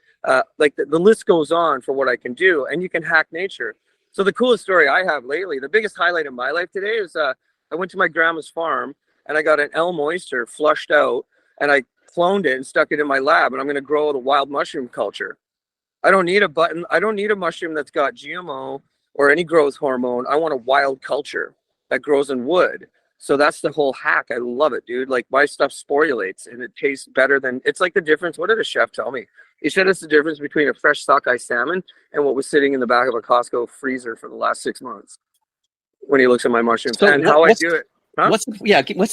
Like the list goes on for what I can do, and you can hack nature. So the coolest story I have lately, the biggest highlight of my life today is I went to my grandma's farm, and I got an elm oyster flushed out, and I cloned it and stuck it in my lab, and I'm going to grow the wild mushroom culture. I don't need a mushroom that's got GMO or any growth hormone. I want a wild culture that grows in wood. So that's the whole hack. I love it, dude. Like, my stuff sporulates and it tastes better than, it's like the difference. What did a chef tell me? He said it's the difference between a fresh sockeye salmon and what was sitting in the back of a Costco freezer for the last 6 months when he looks at my mushrooms. So and how I do it. Huh? What's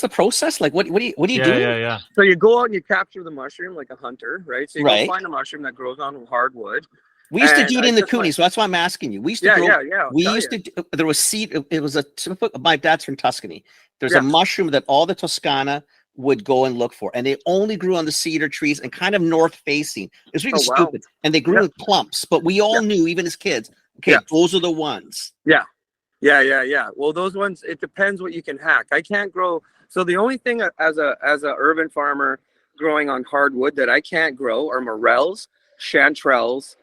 the process? Like, what do you do? Yeah. So you go out and you capture the mushroom like a hunter, right? So you go find a mushroom that grows on hardwood. We used to do it in the Cooney, so that's why I'm asking you. We used to there was seed. It was my dad's from Tuscany. There's a mushroom that all the Toscana would go and look for, and they only grew on the cedar trees and kind of north facing. It's really stupid, and they grew in clumps. But we all knew, even as kids, those are the ones. Yeah. Well, those ones, it depends what you can hack. I can't grow. So the only thing as a urban farmer growing on hardwood that I can't grow are morels, chanterelles,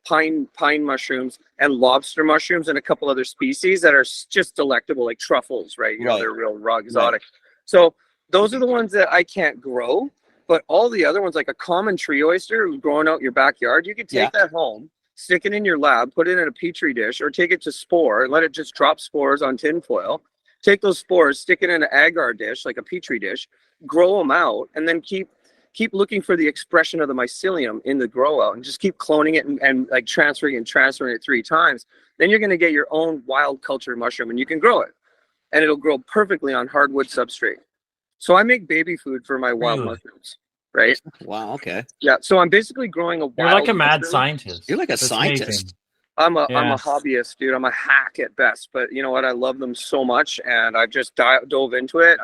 pine mushrooms, and lobster mushrooms, and a couple other species that are just delectable, like truffles, right? They're real raw, exotic. So those are the ones that I can't grow. But all the other ones, like a common tree oyster growing out your backyard, you can take that home, stick it in your lab, put it in a petri dish, or take it to spore and let it just drop spores on tin foil. Take those spores, stick it in an agar dish, like a petri dish, grow them out, and then keep looking for the expression of the mycelium in the grow out, and just keep cloning it and like transferring it 3 times. Then you're going to get your own wild culture mushroom, and you can grow it, and it'll grow perfectly on hardwood substrate. So I make baby food for my wild mushrooms, right? Wow. Okay. Yeah. So I'm basically growing a wild. You're like a mad mushroom. scientist. You're like a scientist. Amazing. I'm a hobbyist, dude. I'm a hack at best, but you know what? I love them so much, and I've just dove into it.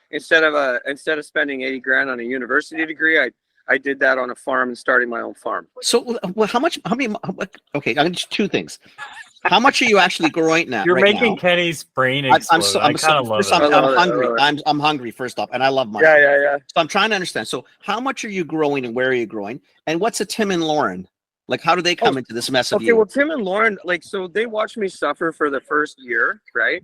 Instead of spending $80,000 on a university degree, I did that on a farm and starting my own farm. So, okay, I'm just 2 things. How much are you actually growing now? You're making Kenny's brain explode. I kind of love it. I'm hungry. I'm hungry, first off, and I love mushrooms. Yeah. So I'm trying to understand. So how much are you growing, and where are you growing? And what's a Tim and Lauren? Like, how do they come into this mess of you? Okay, well, Tim and Lauren, so they watched me suffer for the first year, right?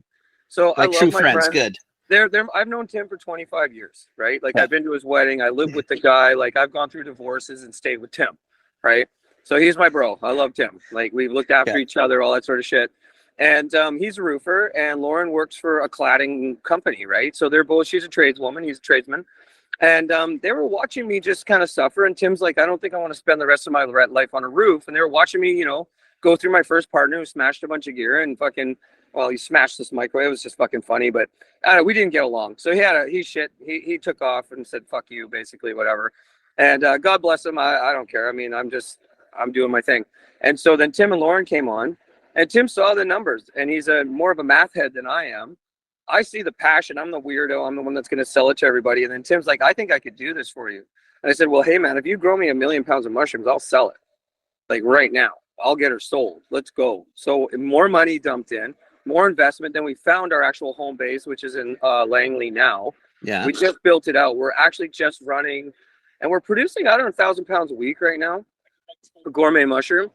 So like, I love true friends. Good. I've known Tim for 25 years, right? Like, I've been to his wedding. I lived with the guy. Like, I've gone through divorces and stayed with Tim, right? So he's my bro. I love Tim. Like, we've looked after each other, all that sort of shit. And he's a roofer, and Lauren works for a cladding company, right? So they're both, she's a tradeswoman, he's a tradesman. And they were watching me just kind of suffer. And Tim's like, I don't think I want to spend the rest of my life on a roof. And they were watching me, go through my first partner who smashed a bunch of gear and he smashed this microwave. It was just fucking funny, but we didn't get along. So he took off and said, fuck you, basically, whatever. And God bless him. I don't care. I mean, I'm doing my thing. And so then Tim and Lauren came on, and Tim saw the numbers, and he's more of a math head than I am. I see the passion. I'm the weirdo. I'm the one that's going to sell it to everybody. And then Tim's like, I think I could do this for you. And I said, well, hey man, if you grow me 1 million pounds of mushrooms, I'll sell it. Like right now, I'll get her sold. Let's go. So more money dumped in, more investment. Then we found our actual home base, which is in Langley now. Yeah. We just built it out. We're actually just running, and we're producing, I don't know, 1,000 pounds a week right now for gourmet mushroom.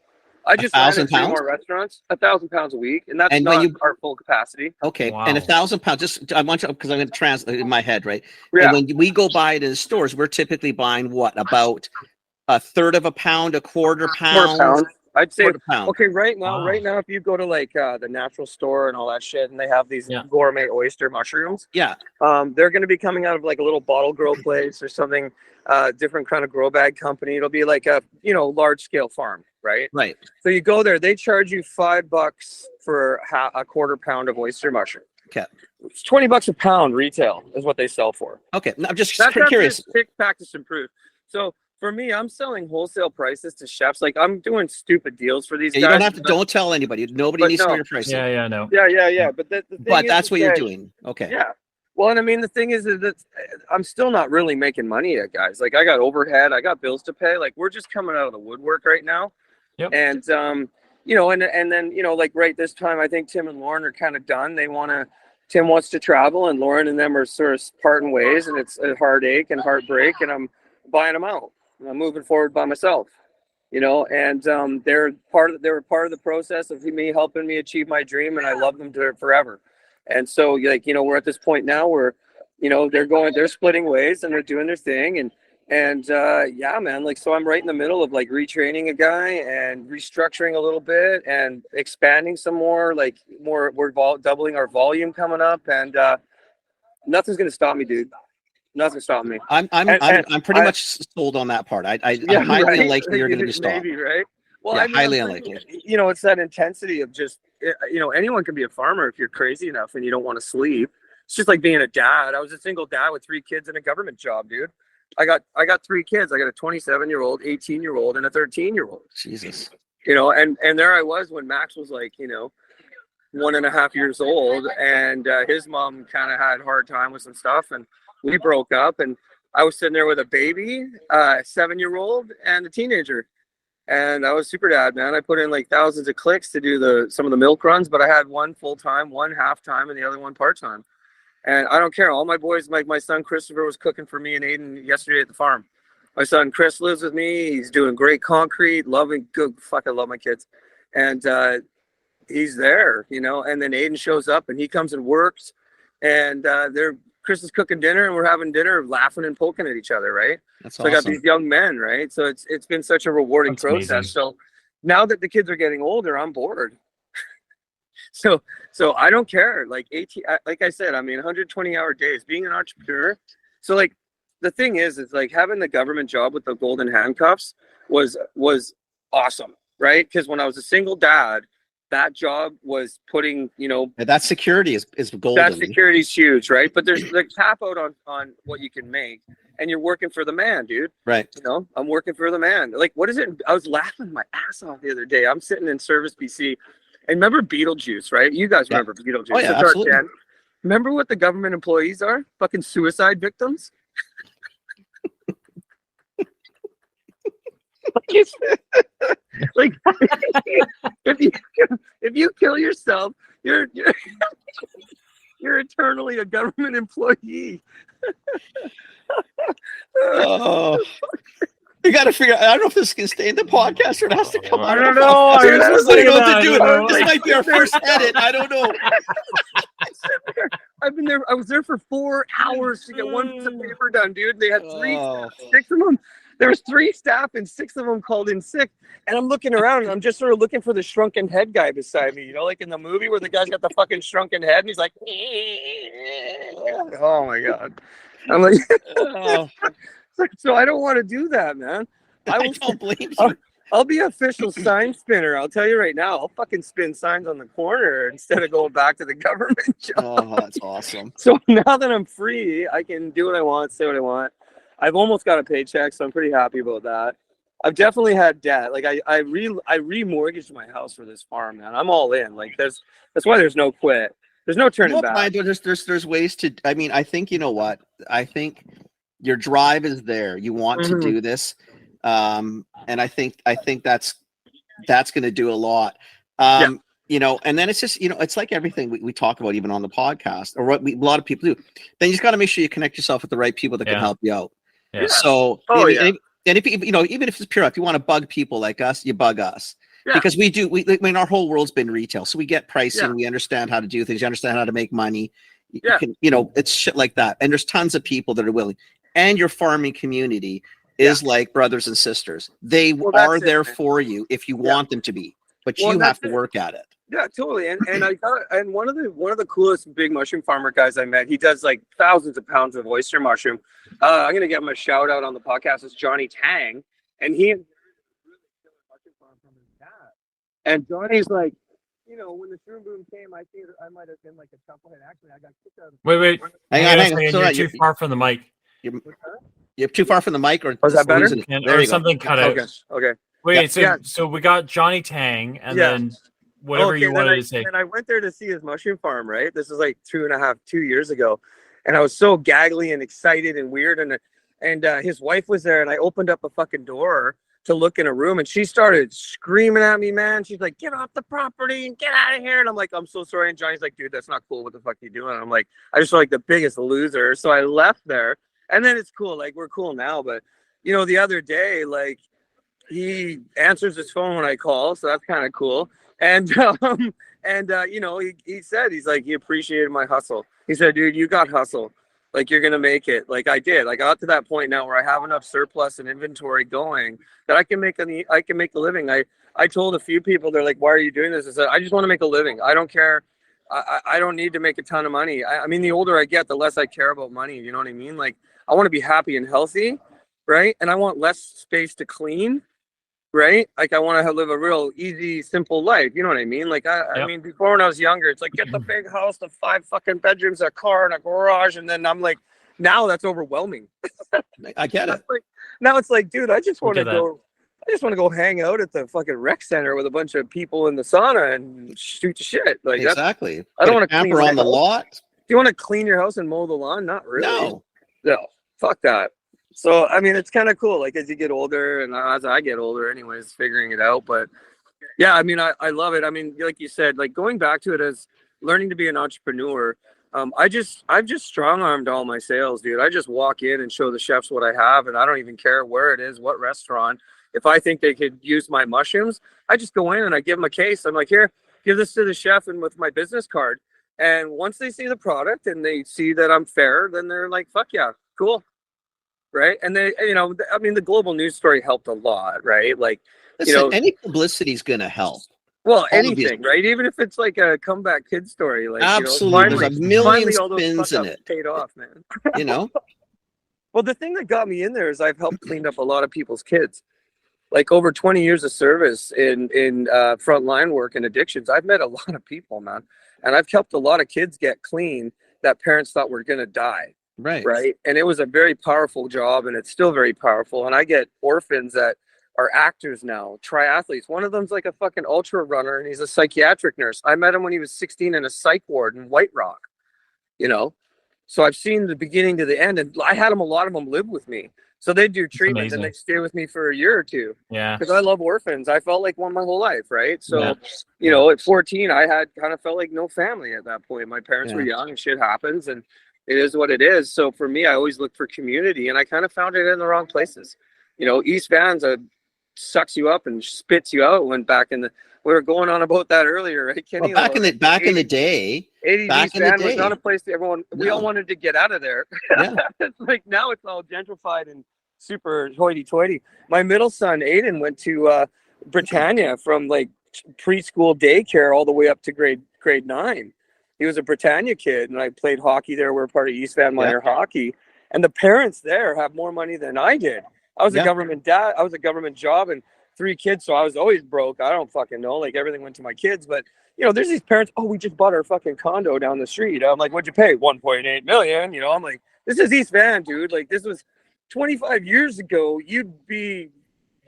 I just ran it 3 more restaurants, 1,000 pounds a week, and that's not our full capacity. Okay, wow. And 1,000 pounds. Just I want you, because I'm going to translate in my head, right? Yeah. And when we go buy it in the stores, we're typically buying what, about a third of a pound, a quarter pound. I'd say. Okay, right now, if you go to like the natural store and all that shit, and they have these gourmet oyster mushrooms. Yeah. They're going to be coming out of like a little bottle grow place or something, different kind of grow bag company. It'll be like a large scale farm. Right. So you go there, they charge you $5 for a quarter pound of oyster mushroom. Okay. It's $20 a pound retail is what they sell for. Okay. Now I'm just curious. Pick, practice, improve. So for me, I'm selling wholesale prices to chefs. Like I'm doing stupid deals for these guys. You don't have to. Don't tell anybody. Nobody needs to know your prices. Yeah. No. Yeah. But that's what you're doing. Okay. Yeah. Well, and I mean, the thing is that I'm still not really making money yet, guys. Like I got overhead, I got bills to pay. Like we're just coming out of the woodwork right now. Yep. And and then like right this time, I think Tim and Lauren are kind of done. Tim wants to travel, and Lauren and them are sort of parting ways, and it's a heartache and heartbreak, and I'm buying them out. And I'm moving forward by myself, and they're part of the process of me helping me achieve my dream, and I love them forever. And so we're at this point now where they're splitting ways and they're doing their thing, and yeah, man, like, so I'm right in the middle of like retraining a guy and restructuring a little bit and expanding some more, we're doubling our volume coming up, and nothing's going to stop me, dude. Nothing's stopping me. I'm pretty much sold on that part. I'm highly unlikely you're going to be stopped. Maybe, right? Well, yeah, highly unlikely. It's that intensity of just, anyone can be a farmer if you're crazy enough and you don't want to sleep. It's just like being a dad. I was a single dad with 3 kids and a government job, dude. I got 3 kids. I got a 27-year-old, 18-year-old, and a 13-year-old. Jesus. And there I was when Max was like, 1.5 years old, and his mom kind of had a hard time with some stuff, and we broke up, and I was sitting there with a baby, 7-year-old, and a teenager. And I was super dad, man. I put in like thousands of clicks to do some of the milk runs, but I had one full-time, one half-time, and the other one part-time. And I don't care. All my boys, like my son Christopher was cooking for me and Aiden yesterday at the farm. My son Chris lives with me. He's doing great concrete, good. Fuck, I love my kids. And he's there, and then Aiden shows up and he comes and works. And Chris is cooking dinner and we're having dinner, laughing and poking at each other, right? That's awesome. I got these young men, right? So it's been such a rewarding process. Amazing. So now that the kids are getting older, I'm bored. So I don't care. Like I said, 120-hour days, being an entrepreneur. So like the thing is like having the government job with the golden handcuffs was awesome, right? Because when I was a single dad, that job was putting, that security is golden. That security is huge, right? But there's like tap out on what you can make, and you're working for the man, dude. Right. I'm working for the man. Like, what is it? I was laughing my ass off the other day. I'm sitting in Service BC. And remember Beetlejuice, right? You guys remember Beetlejuice. Oh, yeah, absolutely. Remember what the government employees are? Fucking suicide victims. Like, if you kill yourself, you're eternally a government employee. Oh. You got to figure out. I don't know if this can stay in the podcast or it has to come out. I don't know. Dude, I don't know what to do. This might be our first edit. I don't know. I've been there. I was there for 4 hours to get one piece of paper done, dude. They had 6 of them. There was 3 staff and 6 of them called in sick. And I'm looking around and I'm just sort of looking for the shrunken head guy beside me. Like in the movie where the guy's got the fucking shrunken head and he's like, oh my God. I'm like, so I don't want to do that, man. I don't believe you. I'll be an official sign spinner. I'll tell you right now. I'll fucking spin signs on the corner instead of going back to the government job. Oh, that's awesome. So now that I'm free, I can do what I want, say what I want. I've almost got a paycheck, so I'm pretty happy about that. I've definitely had debt. Like I remortgaged my house for this farm, man. I'm all in. Like that's why there's no quit. There's no turning back. There's ways to. I think you know what. I think your drive is there. You want to do this, and I think that's going to do a lot. You know, and then it's just, you know, it's like everything we talk about, even on the podcast, or what a lot of people do. Then you just got to make sure you connect yourself with the right people that can help you out. Yeah. So, and if you know, even if it's pure, if you want to bug people like us, you bug us. Because we do. I mean, our whole world's been retail, so we get pricing. We understand how to do things. You understand how to make money. You can, you know, it's shit like that. And there's tons of people that are willing. And your farming community is like brothers and sisters. They are there for you if you want them to be, but you have to work at it. Yeah, totally. And one of the coolest big mushroom farmer guys I met, he does like thousands of pounds of oyster mushroom. I'm gonna give him a shout out on the podcast. It's Johnny Tang, and he inherited a really killer mushroom farm from his dad. And Johnny's like, you know, when the shroom boom came, I think I might have been like a chucklehead. Actually, I got kicked out of the Wait. Hang on. You're too far from the mic. You're too far from the mic, or was that better? Or something cut out. Okay. Wait, so we got Johnny Tang, and then whatever you wanted to say. And I went there to see his mushroom farm, right? This was like 2 years ago. And I was so gaggly and excited and weird. And his wife was there, and I opened up a fucking door to look in a room, and she started screaming at me, man. She's like, get off the property and get out of here. And I'm like, I'm so sorry. And Johnny's like, dude, that's not cool. What the fuck are you doing? And I'm like, I just feel like the biggest loser. So I left there. And then it's cool. Like, we're cool now. But, you know, the other day, like, he answers his phone when I call. So that's kind of cool. And, you know, he said, he's like, he appreciated my hustle. He said, dude, you got hustle. Like, you're going to make it. Like I did. I got to that point now where I have enough surplus and inventory going that I can make a living. I told a few people, they're like, why are you doing this? I said, I just want to make a living. I don't care. I don't need to make a ton of money. I mean, the older I get, the less I care about money. You know what I mean? Like, I want to be happy and healthy, right? And I want less space to clean, right? Like, I want to live a real easy, simple life. You know what I mean? Like, I mean, before when I was younger, it's like, get the big house, the 5 fucking bedrooms, a car, and a garage. And then I'm like, now that's overwhelming. I get it. Now it's like, dude, I just want to go hang out at the fucking rec center with a bunch of people in the sauna and shoot the shit. Like, exactly. I don't want to camper on the lot. Do you want to clean your house and mow the lawn? Not really. No, fuck that. So, I mean, it's kind of cool. Like, as you get older, and as I get older anyways, figuring it out. But yeah, I mean, I love it. I mean, like you said, like, going back to it as learning to be an entrepreneur. I've just strong-armed all my sales, dude. I just walk in and show the chefs what I have, and I don't even care where it is, what restaurant. If I think they could use my mushrooms, I just go in and I give them a case. I'm like, here, give this to the chef and with my business card. And once they see the product and they see that I'm fair, then they're like, fuck yeah, cool. Right. And they, you know, I mean, the global news story helped a lot, right? Like, listen, you know, any publicity is going to help. Well, anything, right? Even if it's like a comeback kid story, like, absolutely, you know, there's a million spins in it. Paid off, man. You know. Well, the thing that got me in there is I've helped clean up a lot of people's kids. Like, over 20 years of service in frontline work and addictions, I've met a lot of people, man, and I've helped a lot of kids get clean that parents thought were going to die. Right. And it was a very powerful job, and it's still very powerful. And I get orphans that are actors now, triathletes. One of them's like a fucking ultra runner, and he's a psychiatric nurse. I met him when he was 16 in a psych ward in White Rock, you know? So I've seen the beginning to the end, and I had a lot of them live with me. So they do treatment and they stay with me for a year or two. Yeah. Because I love orphans. I felt like one my whole life, right? So, you know, at 14, I had kind of felt like no family at that point. My parents were young, and shit happens, and it is what it is. So for me, I always look for community, and I kind of found it in the wrong places. You know, East Van's sucks you up and spits you out. When we were going on about that earlier, right, Kenny? Well, back in the day, 80s East Van was not a place that we all wanted to get out of there. Yeah. It's like, now it's all gentrified and super hoity-toity. My middle son, Aiden, went to Britannia from like preschool daycare all the way up to grade 9. He was a Britannia kid, and I played hockey there. We're part of East Van Minor Hockey. And the parents there have more money than I did. I was a government dad. I was a government job and 3 kids, so I was always broke. I don't fucking know. Like, everything went to my kids. But, you know, there's these parents, oh, we just bought our fucking condo down the street. I'm like, what'd you pay? $1.8 million. You know, I'm like, this is East Van, dude. Like, this was 25 years ago.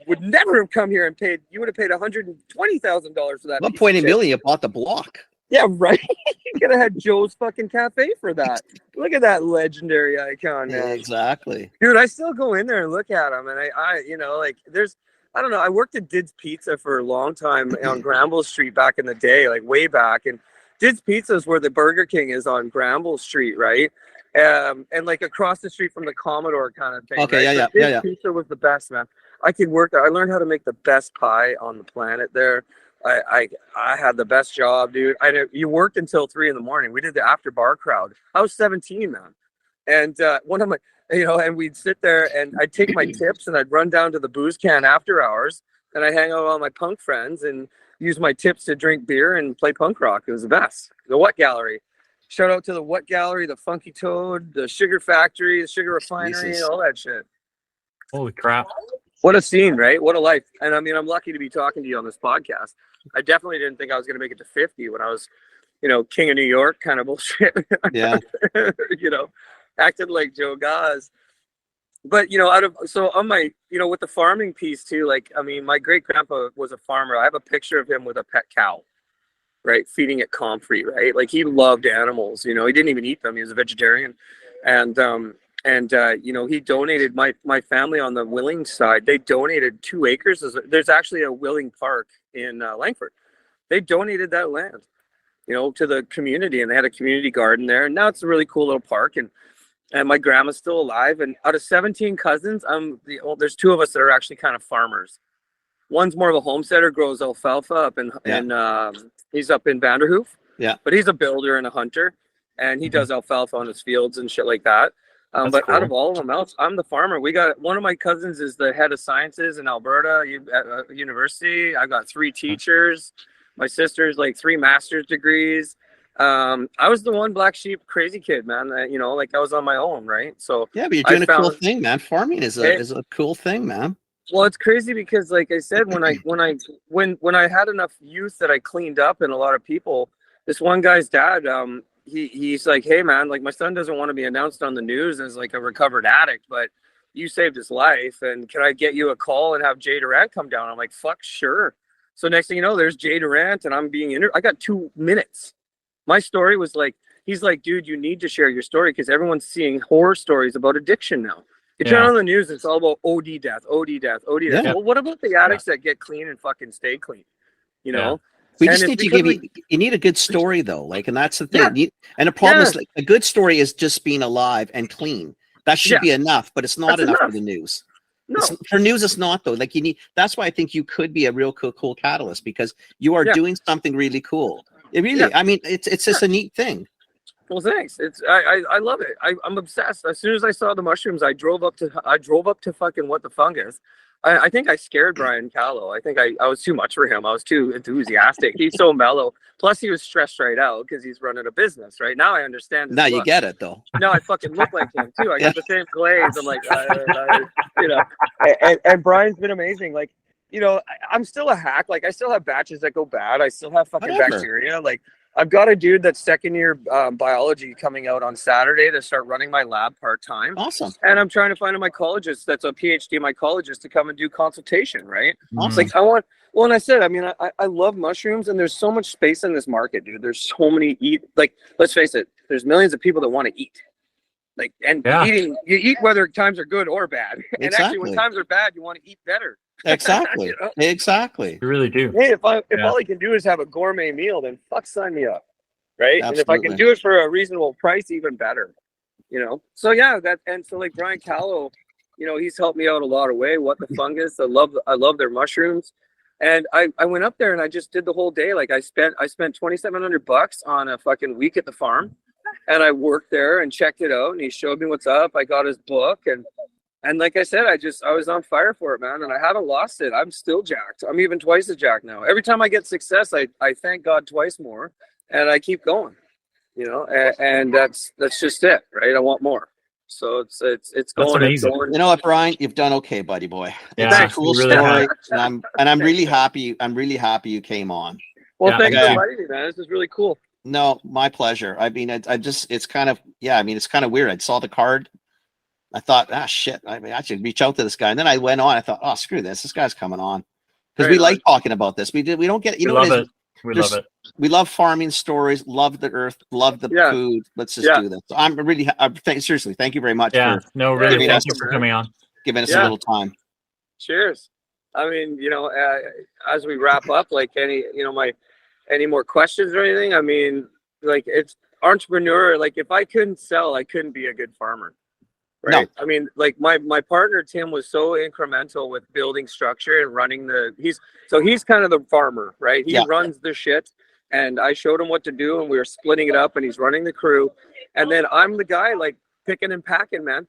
Would never have come here and paid. You would have paid $120,000 for that. $1.8 million, you bought the block. Yeah, right. You could have had Joe's fucking Cafe for that. Look at that legendary icon, man. Yeah, exactly. Dude, I still go in there and look at them, and I you know, like, I don't know. I worked at Did's Pizza for a long time on Granville Street back in the day, like way back. And Did's Pizza is where the Burger King is on Granville Street, right? And like across the street from the Commodore kind of thing. Okay, right? yeah. Pizza was the best, man. I could work there. I learned how to make the best pie on the planet there. I had the best job, dude. You worked until 3 a.m. We did the after bar crowd. I was 17, man. And one of my, and we'd sit there and I'd take my tips and I'd run down to the booze can after hours and I'd hang out with all my punk friends and use my tips to drink beer and play punk rock. It was the best. The What Gallery. Shout out to the What Gallery, the Funky Toad, the Sugar Factory, the Sugar Refinery, and all that shit. Holy crap. What a scene, right? What a life. And I mean, I'm lucky to be talking to you on this podcast. I definitely didn't think I was going to make it to 50 when I was, King of New York kind of bullshit. Yeah. Acted like Joe Gaz. But, on my, with the farming piece too, like, I mean, my great grandpa was a farmer. I have a picture of him with a pet cow, right? Feeding it comfrey, right? Like he loved animals, he didn't even eat them. He was a vegetarian. And he donated my family on the Willing side. They donated 2 acres. There's actually a Willing Park in Langford. They donated that land, to the community, and they had a community garden there. And now it's a really cool little park. And my grandma's still alive. And out of 17 cousins, there's 2 of us that are actually kind of farmers. One's more of a homesteader, grows alfalfa up and he's up in Vanderhoof. Yeah. But he's a builder and a hunter, and he does alfalfa on his fields and shit like that. But cool. Out of all of them else, I'm the farmer. We got one of my cousins is the head of sciences in Alberta University. I got 3 teachers. My sister's like 3 master's degrees. I was the one black sheep crazy kid, man. I was on my own, right? So yeah, but you're doing a cool thing, man. Farming is a cool thing, man. Well, it's crazy because, like I said, when I had enough youth that I cleaned up and a lot of people, this one guy's dad, he's like, hey man, like my son doesn't want to be announced on the news as like a recovered addict, but you saved his life, and can I get you a call and have Jay Durant come down? I'm like, fuck, sure. So next thing you know, there's Jay Durant and I'm being interviewed. I got 2 minutes. My story was like, he's like, dude, you need to share your story because everyone's seeing horror stories about addiction now. You turn on the news, it's all about OD death. Yeah. Well, what about the addicts that get clean and fucking stay clean? We just need to give you need a good story though. Like, and that's the thing. And the problem is, like, a good story is just being alive and clean. That should be enough, but it's not enough for the news. No. For news, it's not though. Like that's why I think you could be a real cool catalyst, because you are doing something really cool. It really, I mean, it's just a neat thing. Well, thanks. I love it. I'm obsessed. As soon as I saw the mushrooms, I drove up to fucking What the Fungus. I think I scared Bryan Callow. I think I was too much for him. I was too enthusiastic. He's so mellow. Plus, he was stressed right out because he's running a business. Right now, I understand. Now you get it though. No, I fucking look like him too. I got the same glaze. I'm like, and Brian's been amazing. Like, I'm still a hack. Like, I still have batches that go bad. I still have fucking bacteria. Like, I've got a dude that's 2nd year biology coming out on Saturday to start running my lab part-time. Awesome. And I'm trying to find a mycologist that's a PhD mycologist to come and do consultation, right? Awesome. Like, and I said, I mean, I love mushrooms, and there's so much space in this market, dude. There's so many let's face it, there's millions of people that want to eat. Like, and you eat whether times are good or bad. And actually, when times are bad, you want to eat better. Exactly. Exactly. You really do. Hey, if all I can do is have a gourmet meal, then sign me up. Right. Absolutely. And if I can do it for a reasonable price, even better. So like Bryan Callow, he's helped me out a lot of way. What the Fungus. I love their mushrooms. And I went up there and I just did the whole day. Like I spent $2,700 on a fucking week at the farm, and I worked there and checked it out, and he showed me what's up. I got his book, and like I said, I was on fire for it, man, and I haven't lost it. I'm still jacked. I'm even twice as jacked now. Every time I get success, I thank God twice more, and I keep going, and that's just it, right? I want more. So it's going. Amazing. You know what, Brian? You've done okay, buddy boy. Yeah, it's a cool story, and I'm really happy. I'm really happy you came on. Well, thanks for inviting me, man. This is really cool. No, my pleasure. I mean, it's kind of weird. I saw the card. I thought, shit. I mean, I should reach out to this guy. And then I went on. I thought, oh, screw this. This guy's coming on, because we like talking about this. We don't get. We love it. We love it. We love farming stories. Love the earth. Love the food. Let's just do this. So I'm really. Seriously, thank you very much. Yeah. No, really. Thank you for coming on. Giving us a little time. Cheers. I mean, as we wrap up, like any more questions or anything? I mean, like it's entrepreneur. Like if I couldn't sell, I couldn't be a good farmer. Right. No. I mean, like my partner Tim was so incremental with building structure and running he's kind of the farmer, right? He runs the shit, and I showed him what to do, and we were splitting it up, and he's running the crew, and then I'm the guy like picking and packing, man.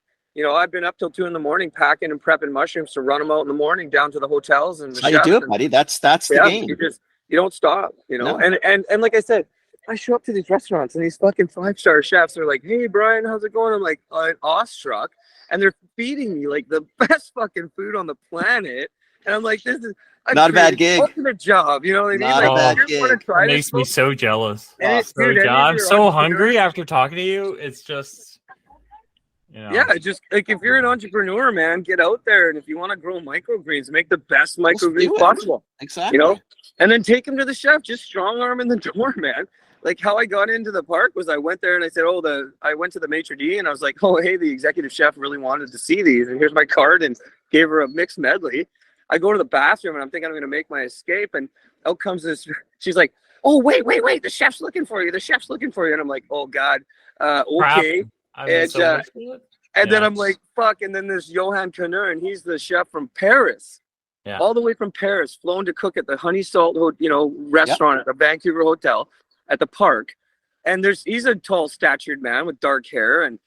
I've been up till 2 a.m. packing and prepping mushrooms to run them out in the morning down to the hotels and the how you do it, buddy. That's the game. You don't stop, No. And like I said, I show up to these restaurants and these fucking 5-star chefs are like, "Hey, Brian, how's it going?" I'm like, awestruck, and they're feeding me like the best fucking food on the planet, and I'm like, "This is not a bad gig. Ultimate job, you know what I mean?" Not a bad gig. It makes me so jealous. I'm so hungry after talking to you. It's just, Yeah, just like if you're an entrepreneur, man, get out there, and if you want to grow microgreens, make the best microgreens possible. Exactly. And then take them to the chef. Just strong arm in the door, man. Like how I got into the park was I went there and I said, I went to the maitre d' and I was like, "Oh, hey, the executive chef really wanted to see these, and here's my card," and gave her a mixed medley. I go to the bathroom and I'm thinking I'm going to make my escape, and out comes this. She's like, "Oh, wait, the chef's looking for you. The chef's looking for you." And I'm like, "Oh God, okay." And then I'm like, "Fuck!" And then there's Johan Connor, and he's the chef from Paris. Yeah. All the way from Paris, flown to cook at the Honey Salt, restaurant at the Vancouver hotel at the park. And he's a tall, statured man with dark hair, and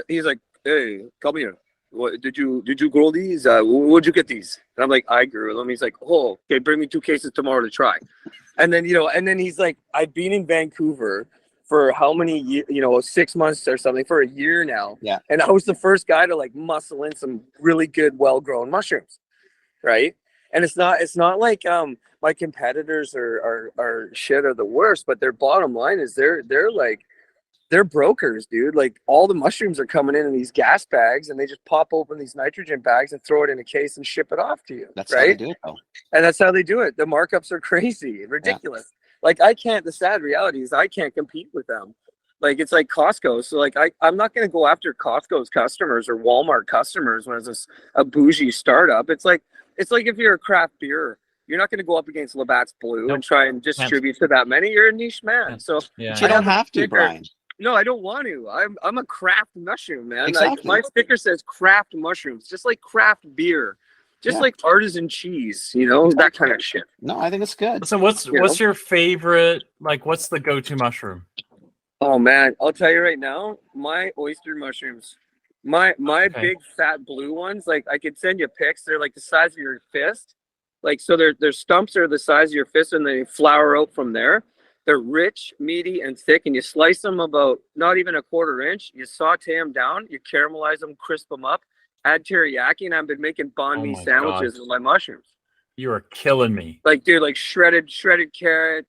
he's like, "Hey, come here. What did you grow these? Where'd you get these?" And I'm like, "I grew them." He's like, "Oh, okay, bring me 2 cases tomorrow to try." And then and then he's like, "I've been in Vancouver for how many years? 6 months or something, for a year now." Yeah. And I was the first guy to like muscle in some really good, well-grown mushrooms. Right. And it's not like my competitors are shit or the worst, but their bottom line is they're brokers, dude. Like all the mushrooms are coming in these gas bags, and they just pop open these nitrogen bags and throw it in a case and ship it off to you. That's right? how they do it, though. And that's how they do it. The markups are crazy, ridiculous. Yeah. Like the sad reality is I can't compete with them. Like it's like Costco. So like I'm not going to go after Costco's customers or Walmart customers when it's a bougie startup. It's like if you're a craft beer, you're not going to go up against Labatt's Blue and try and distribute to that many. You're a niche man. So but you don't have to, Brian. No, I don't want to. I'm a craft mushroom, man. Exactly. Like, my sticker says craft mushrooms, just like craft beer, just like artisan cheese, that kind of shit. No, I think it's good. So what's your favorite, like what's the go-to mushroom? Oh man, I'll tell you right now, my oyster mushrooms, my big fat blue ones, like I could send you pics. They're like the size of your fist. Like, so their stumps are the size of your fist, and they flower out from there. They're rich, meaty, and thick, and you slice them about not even a 1/4 inch. You saute them down, you caramelize them, crisp them up, add teriyaki, and I've been making banh mi sandwiches with my mushrooms. You are killing me. Like, dude, like shredded carrot,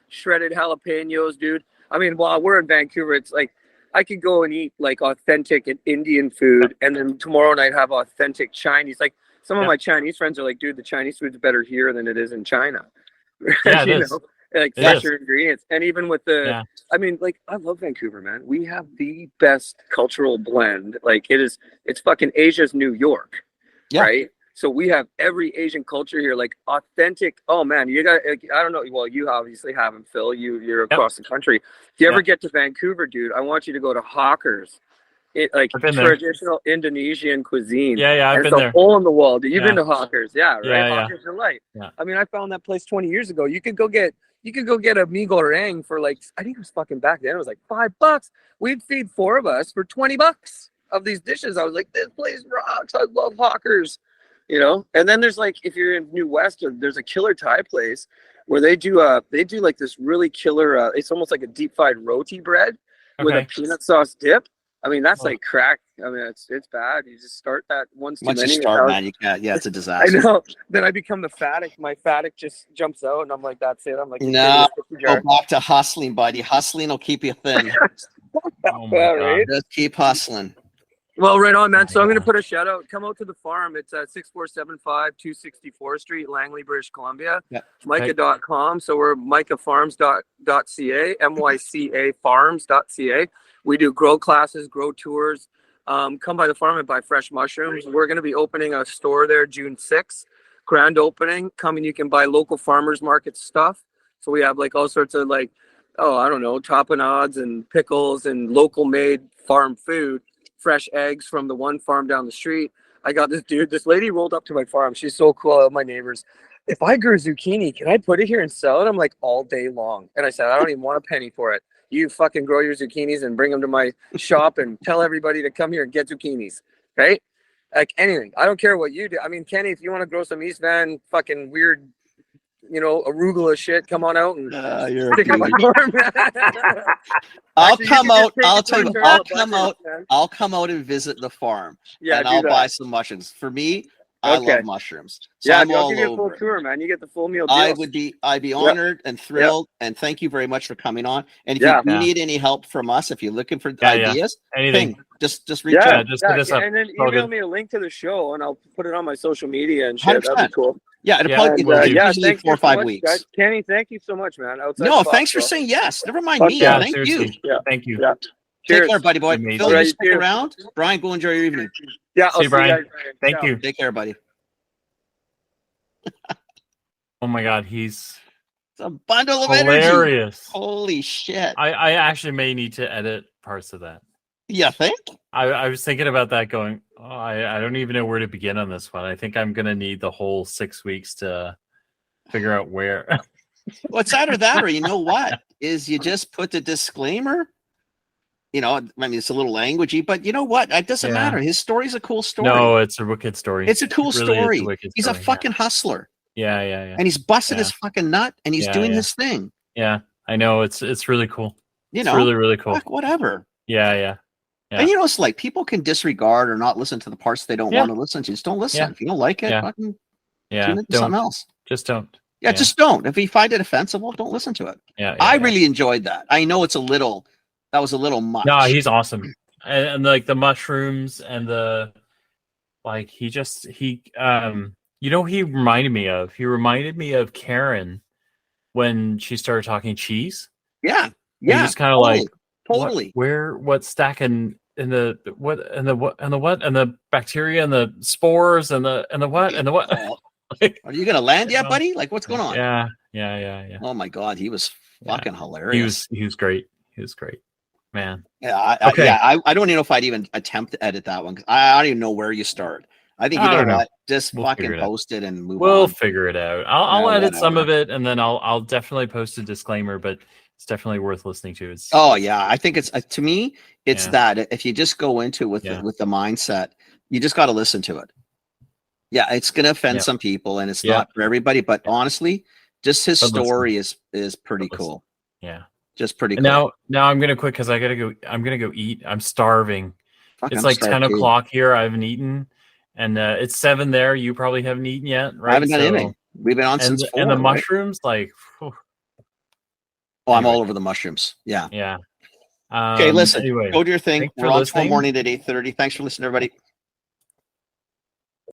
shredded jalapenos, dude. I mean, while we're in Vancouver, it's like I could go and eat like authentic Indian food, and then tomorrow night have authentic Chinese. Like some of my Chinese friends are like, "Dude, the Chinese food's better here than it is in China." Yeah, it is. Like fresher ingredients. And even with I mean, like I love Vancouver, man. We have the best cultural blend. Like it's fucking Asia's New York, right? So we have every Asian culture here, like authentic. Oh man, you got, I don't know. Well, you obviously haven't, Phil. You're across the country. If you ever get to Vancouver, dude, I want you to go to Hawker's. Traditional Indonesian cuisine. I've been there. It's a hole in the wall. Dude, you've been to Hawker's, right? Hawker's Delight. Yeah. I mean, I found that place 20 years ago. You could go get a mee goreng for like, I think it was fucking back then. It was like $5. We'd feed 4 of us for $20 of these dishes. I was like, this place rocks. I love Hawker's. And then there's like, if you're in New West, there's a killer Thai place where they do like this really killer, it's almost like a deep fried roti bread with a peanut sauce dip. I mean, that's like crack. I mean, it's bad. You just start that once too many. Once you start, man, you can't. Yeah, it's a disaster. I know. Then I become the faddict. My faddict just jumps out, and I'm like, that's it. I'm like, no, go back to hustling, buddy. Hustling will keep you thin. Right? Just keep hustling. Well, right on, man. So I'm going to put a shout out. Come out to the farm. It's at 6475 264th Street, Langley, British Columbia. Mica.com. So we're micafarms.ca, MYCA farms.ca. We do grow classes, grow tours. Come by the farm and buy fresh mushrooms. We're going to be opening a store there June 6th. grand opening. Come and you can buy local farmers market stuff. So we have like all sorts of like, oh, I don't know, tapenades and pickles and local made farm food, fresh eggs from the one farm down the street. I got this lady rolled up to my farm. She's so cool. I love my neighbors. If I grew zucchini, can I put it here and sell it? I'm like, all day long. And I said, I don't even want a penny for it. You fucking grow your zucchinis and bring them to my shop and tell everybody to come here and get zucchinis. Right? Like anything. I don't care what you do. I mean, Kenny, if you want to grow some East Van fucking weird, arugula shit, come on out and stick on my farm. I'll come out. I'll tell you, I'll come out. I'll come out and visit the farm. Yeah, and I'll buy some mushrooms. For me, I love mushrooms. So I'll give you a full tour, man. You get the full meal deal. I'd be honored and thrilled, and thank you very much for coming on. And if you need any help from us, if you're looking for ideas, anything, just reach out. Just hit us up. And then email me a link to the show, and I'll put it on my social media and shit. 100%. That'd be cool. Yeah, it'll probably be usually 4 or 5 weeks. Guys. Kenny, thank you so much, man. Thanks for saying yes. Never mind me. Yeah, thank you. Yeah. Thank you. Yeah. Take care, buddy boy. Phil, you stick around. Brian, go enjoy your evening. Yeah, see you, Brian. Thank you. Take care, buddy. Oh my God, he's a bundle of hilarious. Energy. Holy shit! I actually may need to edit parts of that. Yeah, think? I was thinking about that, going, I don't even know where to begin on this one. I think I'm gonna need the whole 6 weeks to figure out where. Well, it's either that or you know what? Is you just put the disclaimer. I mean, it's a little languagey, but you know what? It doesn't matter. His story's a cool story. No, it's a wicked story. It's a cool story. He's a fucking hustler. Yeah. And he's busting his fucking nut, and he's doing his thing. Yeah, I know. It's really cool. It's really cool. Fuck, whatever. Yeah. And it's like people can disregard or not listen to the parts they don't want to listen to. Just don't listen. If you don't like it, fucking tune into something else. Just don't. Yeah, just don't. If you find it offensive, well, don't listen to it. I really enjoyed that. I know that was a little much. No, he's awesome. And like the mushrooms and the he reminded me of. He reminded me of Karen when she started talking cheese. Yeah. He's just kind of totally. What's stacking in the bacteria and the spores and the what. Are you gonna land yet, buddy? Like, what's going on? Yeah. Oh my God, he was fucking hilarious. He was great. He was great, man. Yeah. I don't even know if I'd even attempt to edit that one because I don't even know where you start. I think just fucking post it and move on. We'll figure it out. I'll edit some of it, and then I'll definitely post a disclaimer, but it's definitely worth listening to. I think it's to me, it's that if you just go into it with the mindset, you just got to listen to it. Yeah, it's going to offend some people, and it's not for everybody. But honestly, just his story is pretty cool. Yeah, just pretty cool. Now I'm gonna quit because I gotta go. I'm gonna go eat. I'm starving. It's like 10 o'clock here. I haven't eaten, and it's 7 there. You probably haven't eaten yet, right? I haven't done anything. We've been on since 4. And the mushrooms, whew. I'm all over the mushrooms. Yeah. Yeah. Okay, listen. Anyway, go do your thing. We're on tomorrow morning at 8:30. Thanks for listening, everybody.